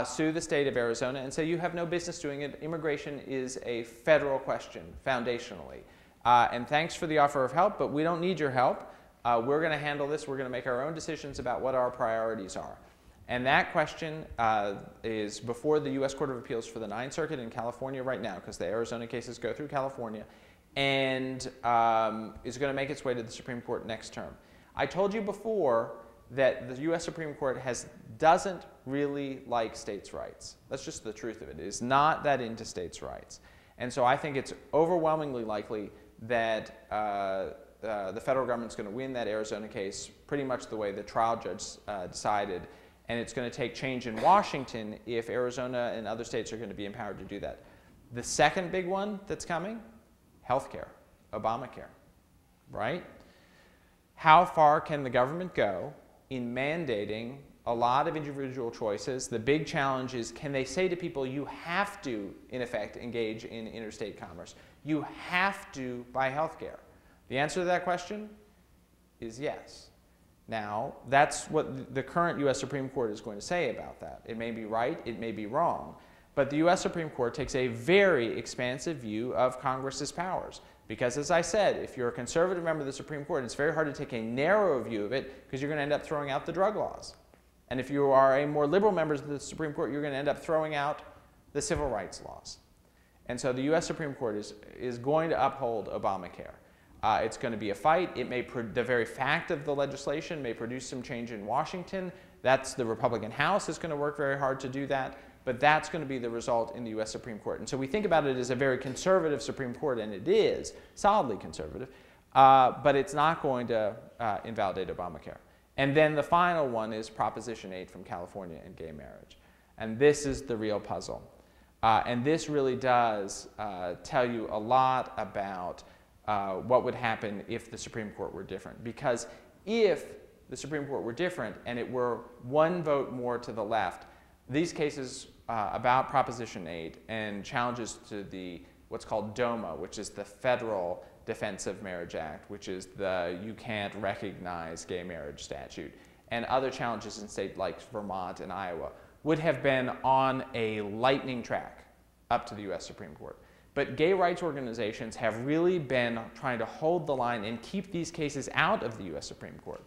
sue the state of Arizona and say you have no business doing it. Immigration is a federal question, foundationally. And thanks for the offer of help, but we don't need your help. We're going to handle this. We're going to make our own decisions about what our priorities are. And that question is before the U.S. Court of Appeals for the Ninth Circuit in California right now, because the Arizona cases go through California, and is going to make its way to the Supreme Court next term. I told you before that the U.S. Supreme Court doesn't really like states' rights. That's just the truth of it. It is not that into states' rights. And so I think it's overwhelmingly likely that the federal government's going to win that Arizona case pretty much the way the trial judge decided. And it's going to take change in Washington if Arizona and other states are going to be empowered to do that. The second big one that's coming, healthcare, Obamacare, right? How far can the government go in mandating a lot of individual choices? The big challenge is, can they say to people, you have to, in effect, engage in interstate commerce? You have to buy health care. The answer to that question is yes. Now, that's what the current U.S. Supreme Court is going to say about that. It may be right, it may be wrong. But the U.S. Supreme Court takes a very expansive view of Congress's powers. Because as I said, if you're a conservative member of the Supreme Court, it's very hard to take a narrow view of it because you're going to end up throwing out the drug laws. And if you are a more liberal member of the Supreme Court, you're going to end up throwing out the civil rights laws. And so the U.S. Supreme Court is going to uphold Obamacare. It's going to be a fight. The very fact of the legislation may produce some change in Washington. That's the Republican House is going to work very hard to do that. But that's going to be the result in the U.S. Supreme Court. And so we think about it as a very conservative Supreme Court, and it is solidly conservative. But it's not going to invalidate Obamacare. And then the final one is Proposition 8 from California and gay marriage. And this is the real puzzle. And this really does tell you a lot about what would happen if the Supreme Court were different. Because if the Supreme Court were different and it were one vote more to the left, these cases about Proposition 8 and challenges to what's called DOMA, which is the Federal Defense of Marriage Act, which is the you can't recognize gay marriage statute, and other challenges in states like Vermont and Iowa, would have been on a lightning track up to the U.S. Supreme Court. But gay rights organizations have really been trying to hold the line and keep these cases out of the U.S. Supreme Court.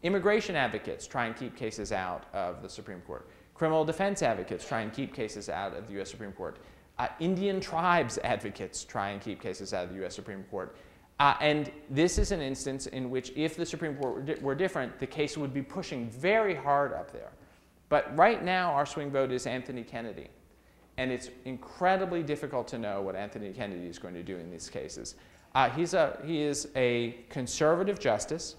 Immigration advocates try and keep cases out of the Supreme Court. Criminal defense advocates try and keep cases out of the U.S. Supreme Court. Indian tribes advocates try and keep cases out of the U.S. Supreme Court. And this is an instance in which if the Supreme Court were different, the case would be pushing very hard up there. But right now, our swing vote is Anthony Kennedy. And it's incredibly difficult to know what Anthony Kennedy is going to do in these cases. He is a conservative justice.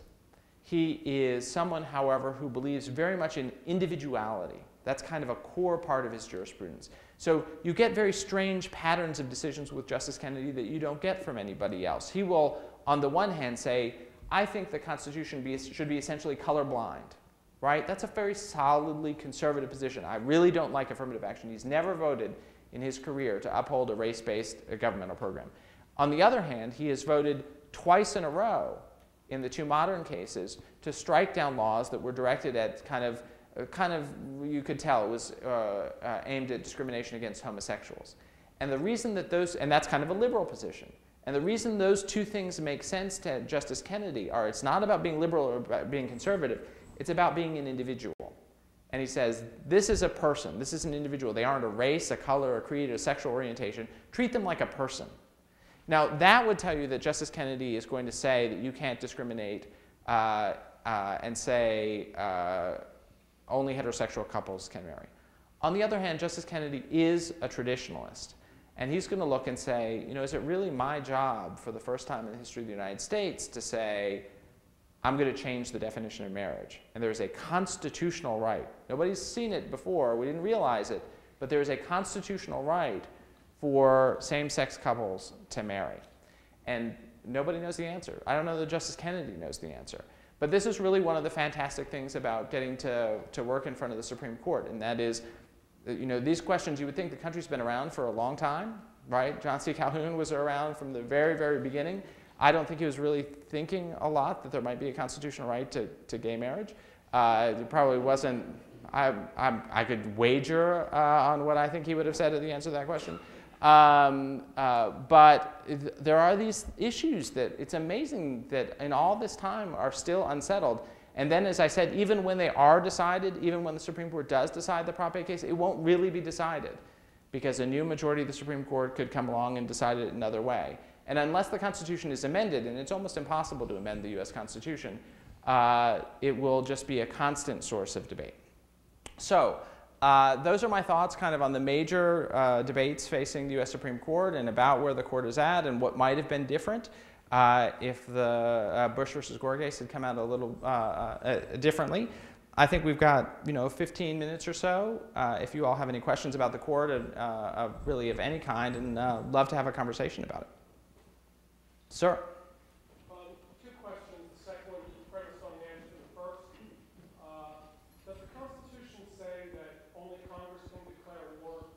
He is someone, however, who believes very much in individuality. That's kind of a core part of his jurisprudence. So you get very strange patterns of decisions with Justice Kennedy that you don't get from anybody else. He will, on the one hand, say, I think the Constitution should be essentially colorblind. Right? That's a very solidly conservative position. I really don't like affirmative action. He's never voted in his career to uphold a race-based governmental program. On the other hand, he has voted twice in a row in the two modern cases to strike down laws that were directed at kind of you could tell it was aimed at discrimination against homosexuals. And the reason that and that's kind of a liberal position. And the reason those two things make sense to Justice Kennedy are it's not about being liberal or about being conservative. It's about being an individual. And he says, this is a person. This is an individual. They aren't a race, a color, a creed, a sexual orientation. Treat them like a person. Now, that would tell you that Justice Kennedy is going to say that you can't discriminate and say only heterosexual couples can marry. On the other hand, Justice Kennedy is a traditionalist. And he's going to look and say, you know, is it really my job for the first time in the history of the United States to say, I'm going to change the definition of marriage. And there's a constitutional right. Nobody's seen it before. We didn't realize it. But there's a constitutional right for same-sex couples to marry. And nobody knows the answer. I don't know that Justice Kennedy knows the answer. But this is really one of the fantastic things about getting to work in front of the Supreme Court. And that is, you know, these questions, you would think the country's been around for a long time, right? John C. Calhoun was around from the very, very beginning. I don't think he was really thinking a lot that there might be a constitutional right to gay marriage. It probably wasn't. I could wager on what I think he would have said at the answer to that question. But there are these issues that it's amazing that in all this time are still unsettled. And then, as I said, even when they are decided, even when the Supreme Court does decide the Prop 8 case, it won't really be decided because a new majority of the Supreme Court could come along and decide it another way. And unless the Constitution is amended, and it's almost impossible to amend the US Constitution, it will just be a constant source of debate. So those are my thoughts kind of on the major debates facing the US Supreme Court and about where the court is at and what might have been different if the Bush versus Gore case had come out a little differently. I think we've got 15 minutes or so if you all have any questions about the court and really of any kind, and love to have a conversation about it. Sir? Two questions. The second one is premised on the answer to the first. Does the Constitution say that only Congress can declare war?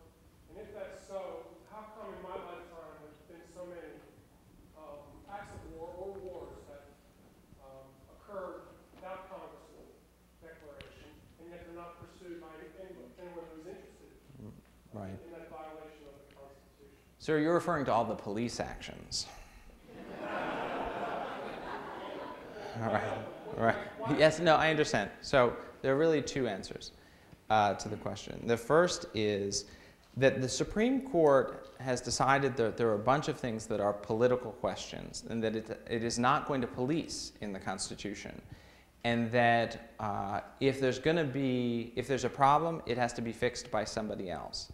And if that's so, how come in my lifetime there's been so many acts of war or wars that occurred without Congress declaration, and yet they're not pursued by anyone who's interested in that violation of the Constitution? Sir, you're referring to all the police actions. All right. All right. Yes, no, I understand. So there are really two answers to the question. The first is that the Supreme Court has decided that there are a bunch of things that are political questions and that it is not going to police in the Constitution, and that if there's a problem, it has to be fixed by somebody else.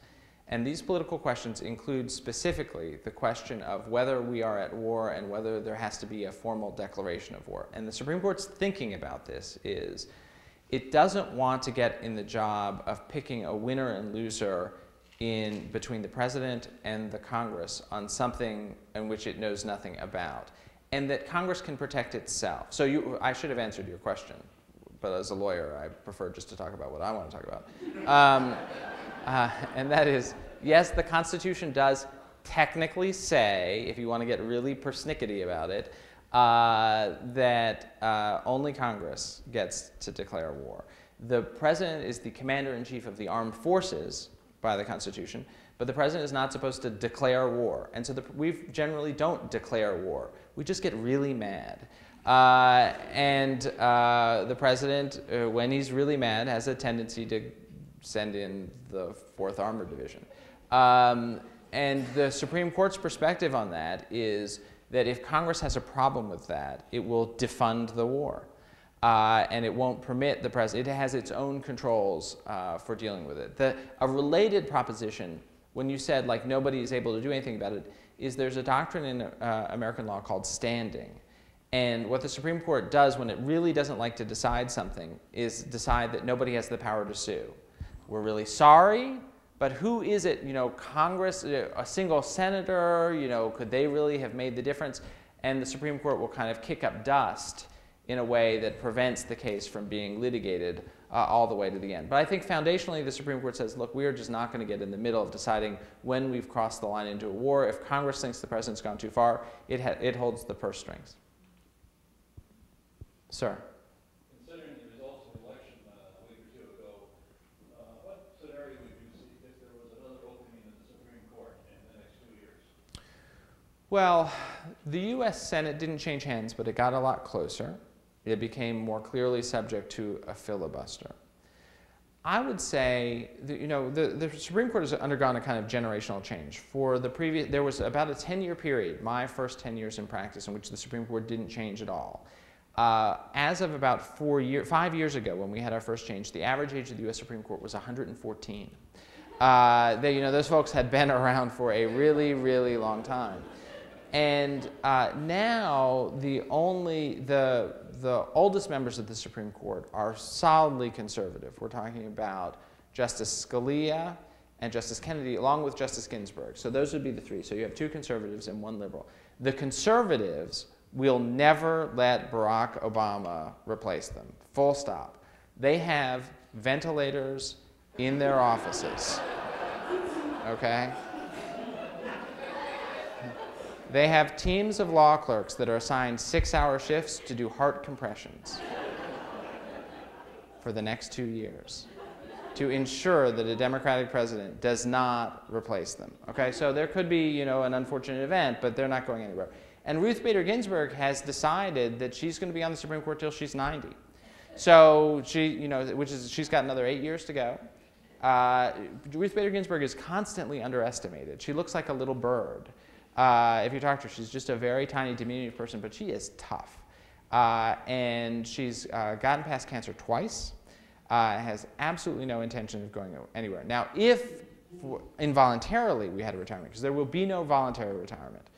And these political questions include specifically the question of whether we are at war and whether there has to be a formal declaration of war. And the Supreme Court's thinking about this is it doesn't want to get in the job of picking a winner and loser between the president and the Congress on something in which it knows nothing about, and that Congress can protect itself. So I should have answered your question, but as a lawyer, I prefer just to talk about what I want to talk about. And that is, yes, the Constitution does technically say, if you want to get really persnickety about it, that only Congress gets to declare war. The president is the commander-in-chief of the armed forces by the Constitution, but the president is not supposed to declare war. And so we generally don't declare war. We just get really mad. The president, when he's really mad, has a tendency to send in the 4th Armored Division. And the Supreme Court's perspective on that is that if Congress has a problem with that, it will defund the war. And it won't permit the president, it has its own controls for dealing with it. A related proposition, when you said like nobody is able to do anything about it, is there's a doctrine in American law called standing. And what the Supreme Court does when it really doesn't like to decide something is decide that nobody has the power to sue. We're really sorry, but who is it? Congress, a single senator, could they really have made the difference? And the Supreme Court will kind of kick up dust in a way that prevents the case from being litigated all the way to the end. But I think foundationally the Supreme Court says, look, we are just not going to get in the middle of deciding when we've crossed the line into a war. If Congress thinks the president's gone too far, it holds the purse strings. Sir? Considering the results of the election a week or two ago, what scenario would you see if there was another opening in the Supreme Court in the next 2 years? Well, the U.S. Senate didn't change hands, but it got a lot closer. It became more clearly subject to a filibuster. I would say, the Supreme Court has undergone a kind of generational change. There was about a 10-year period, my first 10 years in practice, in which the Supreme Court didn't change at all. As of about 5 years ago, when we had our first change, the average age of the U.S. Supreme Court was 114. Those folks had been around for a really, really long time. And now the oldest members of the Supreme Court are solidly conservative. We're talking about Justice Scalia and Justice Kennedy, along with Justice Ginsburg. So those would be the three. So you have 2 conservatives and 1 liberal. The conservatives will never let Barack Obama replace them. Full stop. They have ventilators in their offices. Okay? They have teams of law clerks that are assigned 6-hour shifts to do heart compressions for the next 2 years to ensure that a Democratic president does not replace them. Okay, so there could be, an unfortunate event, but they're not going anywhere. And Ruth Bader Ginsburg has decided that she's going to be on the Supreme Court till she's 90. So she's got another 8 years to go. Ruth Bader Ginsburg is constantly underestimated. She looks like a little bird. If you talk to her, she's just a very tiny, diminutive person, but she is tough. And she's gotten past cancer twice, has absolutely no intention of going anywhere. Now, if involuntarily we had a retirement, because there will be no voluntary retirement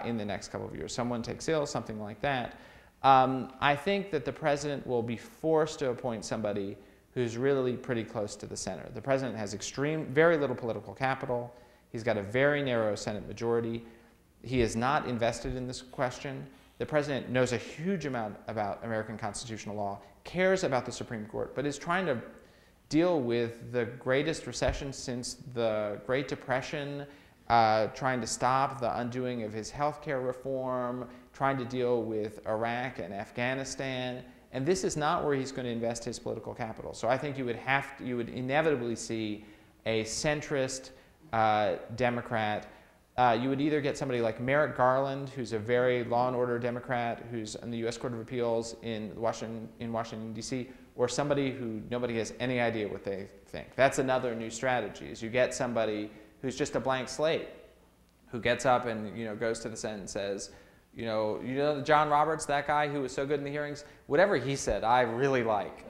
in the next couple of years, someone takes ill, something like that, I think that the president will be forced to appoint somebody who's really pretty close to the center. The president has very little political capital. He's got a very narrow Senate majority. He is not invested in this question. The president knows a huge amount about American constitutional law, cares about the Supreme Court, but is trying to deal with the greatest recession since the Great Depression, trying to stop the undoing of his health care reform, trying to deal with Iraq and Afghanistan. And this is not where he's going to invest his political capital. So I think you would inevitably see a centrist Democrat. You would either get somebody like Merrick Garland, who's a very law and order Democrat, who's in the U.S. Court of Appeals in Washington, D.C., or somebody who nobody has any idea what they think. That's another new strategy, is you get somebody who's just a blank slate, who gets up and goes to the Senate and says, John Roberts, that guy who was so good in the hearings, whatever he said, I really like.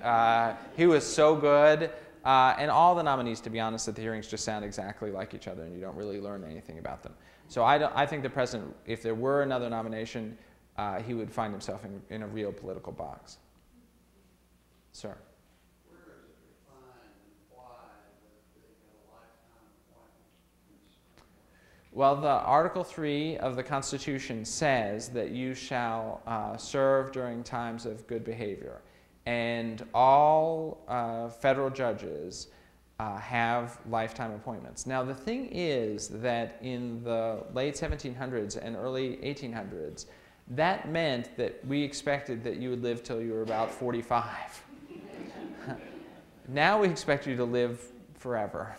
He was so good. And all the nominees, to be honest, at the hearings just sound exactly like each other, and you don't really learn anything about them. So I think the president, if there were another nomination, he would find himself in a real political box. Sir? Where is it defined and why that they get a lifetime appointment? Well, the Article 3 of the Constitution says that you shall serve during times of good behavior. And all federal judges have lifetime appointments. Now, the thing is that in the late 1700s and early 1800s, that meant that we expected that you would live till you were about 45. Now we expect you to live forever.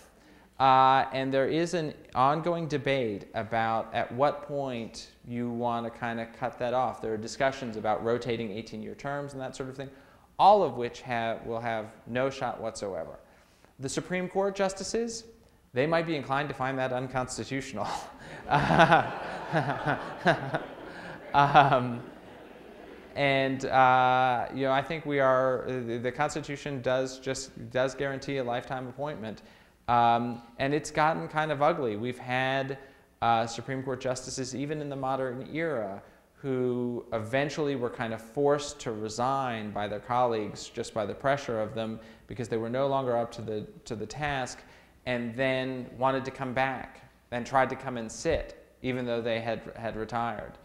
And there is an ongoing debate about at what point you want to kind of cut that off. There are discussions about rotating 18-year terms and that sort of thing, all of which will have no shot whatsoever. The Supreme Court justices, they might be inclined to find that unconstitutional. I think the Constitution does guarantee a lifetime appointment. And it's gotten kind of ugly. We've had Supreme Court justices, even in the modern era, who eventually were kind of forced to resign by their colleagues just by the pressure of them because they were no longer up to the task, and then wanted to come back and tried to come and sit even though they had retired.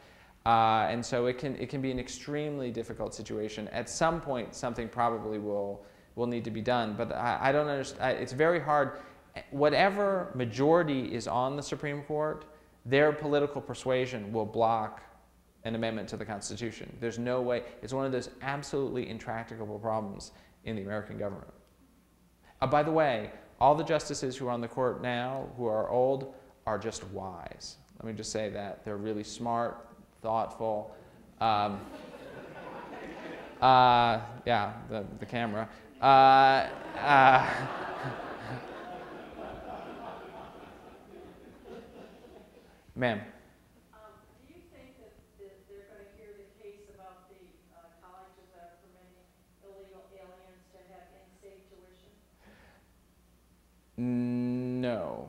And so it can be an extremely difficult situation. At some point, something probably will need to be done, but I don't understand. It's very hard. Whatever majority is on the Supreme Court, their political persuasion will block an amendment to the Constitution. There's no way. It's one of those absolutely intractable problems in the American government. By the way, all the justices who are on the court now, who are old, are just wise. Let me just say that. They're really smart, thoughtful. Yeah, the camera. Ma'am. Do you think that they're going to hear the case about the colleges that are permitting illegal aliens to have in-state tuition? No.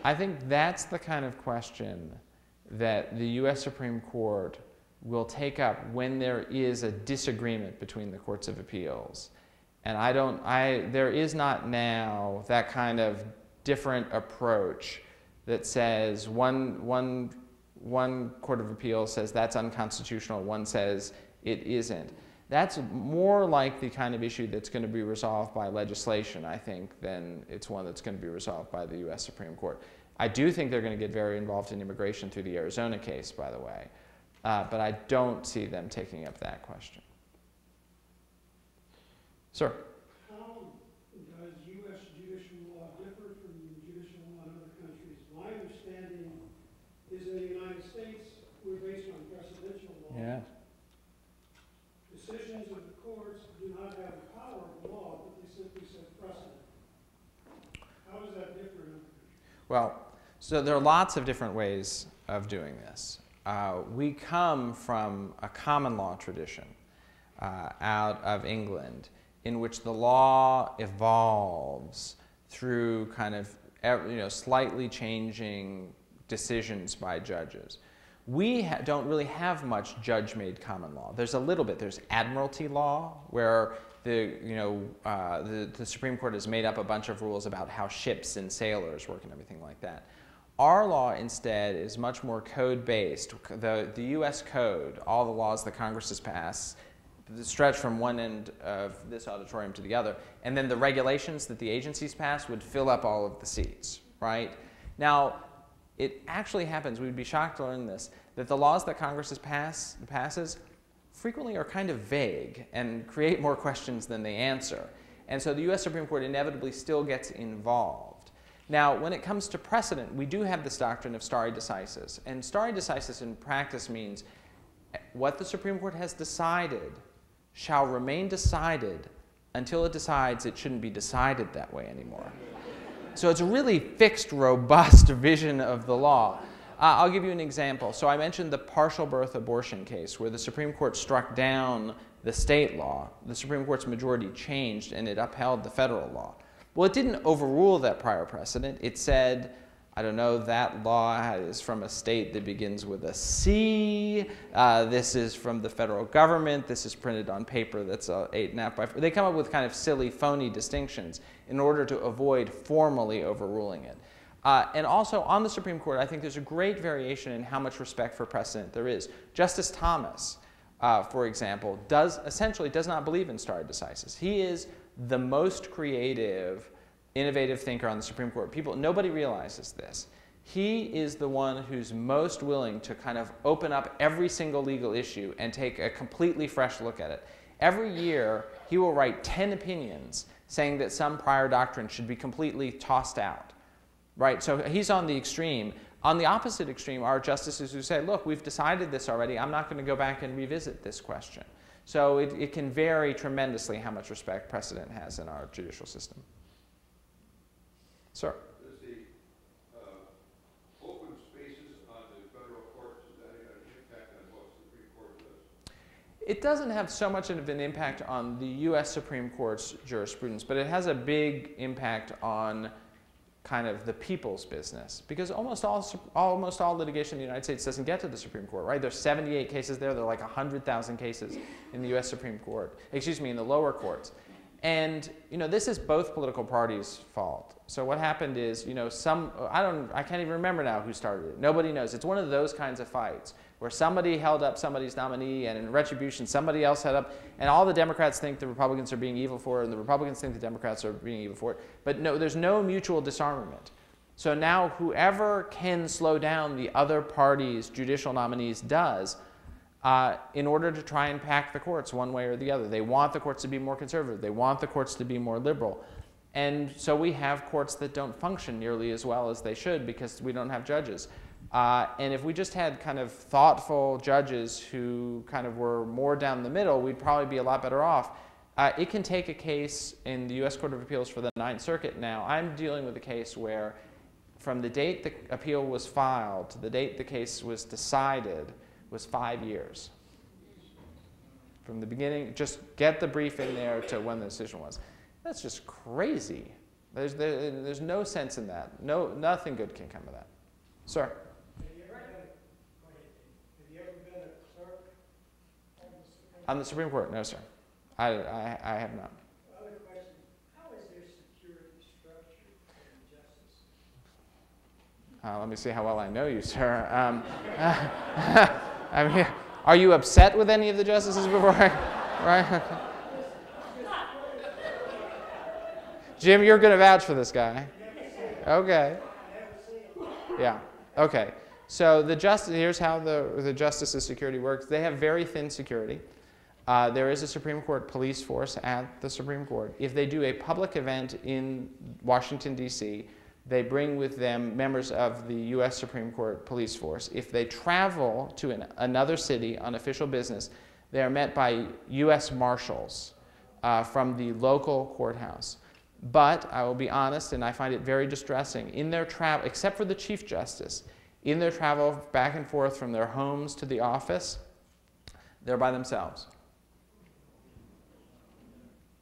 I think that's the kind of question that the U.S. Supreme Court will take up when there is a disagreement between the courts of appeals. And there is not now that kind of different approach that says one court of appeals says that's unconstitutional, one says it isn't. That's more like the kind of issue that's going to be resolved by legislation, I think, than it's one that's going to be resolved by the U.S. Supreme Court. I do think they're going to get very involved in immigration through the Arizona case, by the way, but I don't see them taking up that question. Sir? How does U.S. judicial law differ from judicial law in other countries? My understanding is in the United States, we're based on precedential law. Yeah. Decisions of the court Well, so there are lots of different ways of doing this. We come from a common law tradition out of England in which the law evolves through kind of slightly changing decisions by judges. We don't really have much judge-made common law. There's a little bit. There's admiralty law, where the Supreme Court has made up a bunch of rules about how ships and sailors work and everything like that. Our law, instead, is much more code-based. The U.S. Code, all the laws that Congress has passed, stretch from one end of this auditorium to the other, and then the regulations that the agencies pass would fill up all of the seats, right? Now, it actually happens, we'd be shocked to learn this, that the laws that Congress passes frequently are kind of vague and create more questions than they answer. And so the U.S. Supreme Court inevitably still gets involved. Now, when it comes to precedent, we do have this doctrine of stare decisis. And stare decisis in practice means what the Supreme Court has decided shall remain decided until it decides it shouldn't be decided that way anymore. So it's a really fixed, robust vision of the law. I'll give you an example. So I mentioned the partial birth abortion case where the Supreme Court struck down the state law. The Supreme Court's majority changed and it upheld the federal law. Well, it didn't overrule that prior precedent. It said, I don't know, that law is from a state that begins with a C. This is from the federal government. This is printed on paper that's 8.5 by 4. They come up with kind of silly, phony distinctions in order to avoid formally overruling it. And also on the Supreme Court, I think there's a great variation in how much respect for precedent there is. Justice Thomas, for example, essentially does not believe in stare decisis. He is the most creative, innovative thinker on the Supreme Court. Nobody realizes this. He is the one who's most willing to kind of open up every single legal issue and take a completely fresh look at it. Every year, he will write 10 opinions saying that some prior doctrine should be completely tossed out. Right? So he's on the extreme. On the opposite extreme are justices who say, look, we've decided this already. I'm not going to go back and revisit this question. So it can vary tremendously how much respect precedent has in our judicial system. Sir? Does the open spaces on the federal courts, does that have an impact on what the Supreme Court does? It doesn't have so much of an impact on the U.S. Supreme Court's jurisprudence, but it has a big impact on kind of the people's business, because almost all litigation in the United States doesn't get to the Supreme Court, right? There's 78 cases there. There are like 100,000 cases in the U.S. Supreme Court, excuse me, in the lower courts. And this is both political parties' fault. So what happened is, I can't even remember now who started it. Nobody knows. It's one of those kinds of fights where somebody held up somebody's nominee, and in retribution, somebody else held up, and all the Democrats think the Republicans are being evil for it, and the Republicans think the Democrats are being evil for it. But no, there's no mutual disarmament. So now whoever can slow down the other party's judicial nominees does, in order to try and pack the courts one way or the other. They want the courts to be more conservative. They want the courts to be more liberal. And so we have courts that don't function nearly as well as they should because we don't have judges. And if we just had kind of thoughtful judges who kind of were more down the middle, we'd probably be a lot better off. It can take a case in the U.S. Court of Appeals for the Ninth Circuit now. I'm dealing with a case where from the date the appeal was filed to the date the case was decided was 5 years. From the beginning, just get the brief in there to when the decision was. That's just crazy. There's no sense in that. Nothing good can come of that. Sir? Have you ever been a clerk on the Supreme Court? No, sir. I have not. Other question, how is their security structured for the justice? Let me see how well I know you, sir. I mean, are you upset with any of the justices before? Right? Jim, you're going to vouch for this guy. Okay. Yeah. Okay. So here's how the justices' security works. They have very thin security. There is a Supreme Court police force at the Supreme Court. If they do a public event in Washington, D.C., they bring with them members of the U.S. Supreme Court police force. If they travel to another city on official business, they are met by U.S. Marshals from the local courthouse. But I will be honest, and I find it very distressing, in their travel, except for the Chief Justice, in their travel back and forth from their homes to the office, they're by themselves.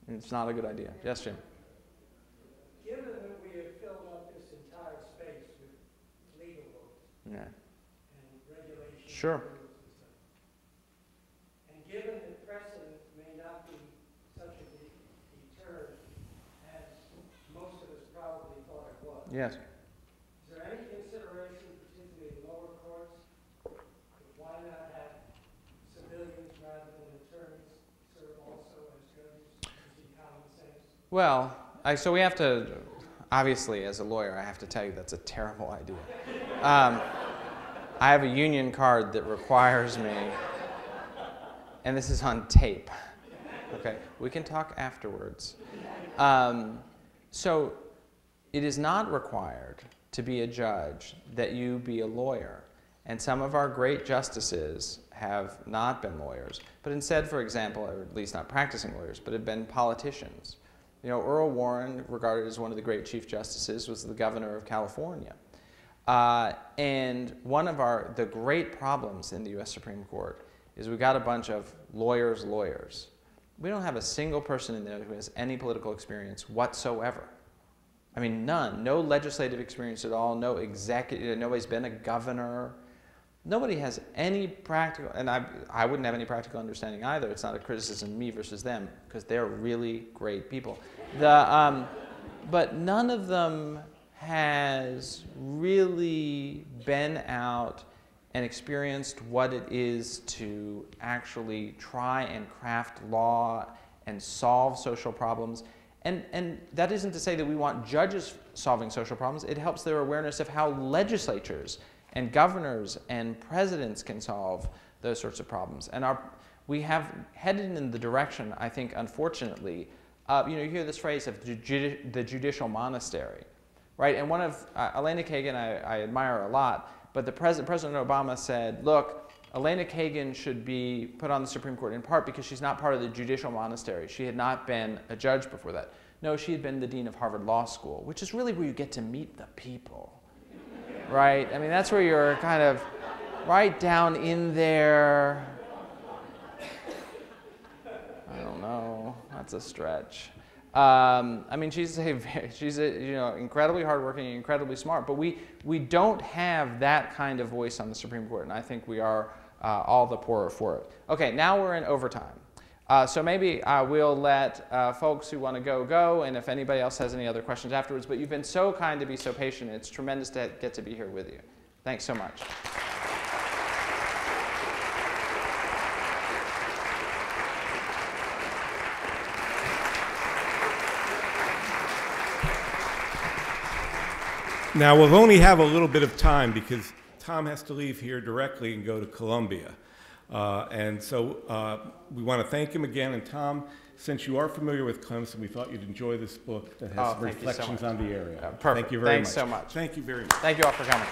And it's not a good idea. Yes, Jim? Given that we have filled up this entire space with legal rules Yeah. and regulations, Sure. and rules and stuff, and given that precedent may not be such a deterrent as most of us probably thought it was, Yes. is there any consideration, particularly in lower courts, of why not have civilians rather than attorneys serve also as judges, using common sense? Well, so we have to, obviously, as a lawyer, I have to tell you that's a terrible idea. I have a union card that requires me, and this is on tape. Okay, we can talk afterwards. So it is not required to be a judge that you be a lawyer. And some of our great justices have not been lawyers, but instead, for example, or at least not practicing lawyers, but have been politicians. You know, Earl Warren, regarded as one of the great Chief Justices, was the governor of California. And one of the great problems in the US Supreme Court is we've got a bunch of lawyers. We don't have a single person in there who has any political experience whatsoever. I mean, none. No legislative experience at all, no executive, nobody's been a governor. Nobody has any practical, and I wouldn't have any practical understanding either. It's not a criticism, me versus them, because they're really great people. But none of them has really been out and experienced what it is to actually try and craft law and solve social problems. And that isn't to say that we want judges solving social problems. It helps their awareness of how legislatures and governors and presidents can solve those sorts of problems. And we have headed in the direction, I think, unfortunately, you know, you hear this phrase of the judicial monastery, right? And one of, Elena Kagan I admire a lot, but President Obama said, look, Elena Kagan should be put on the Supreme Court in part because she's not part of the judicial monastery. She had not been a judge before that. No, she had been the dean of Harvard Law School, which is really where you get to meet the people. Right? I mean, that's where you're kind of right down in there. I don't know. That's a stretch. I mean, she's you know, incredibly hardworking, incredibly smart, but we don't have that kind of voice on the Supreme Court, and I think we are all the poorer for it. Okay, now we're in overtime. So maybe we'll let folks who want to go, and if anybody else has any other questions afterwards. But you've been so kind to be so patient. It's tremendous to get to be here with you. Thanks so much. Now, we'll only have a little bit of time because Tom has to leave here directly and go to Columbia. And so we want to thank him again. And Tom, since you are familiar with Clemson, we thought you'd enjoy this book that has reflections on the area. Perfect. Thank you very much. Thanks so much. Thank you very much. Thank you all for coming.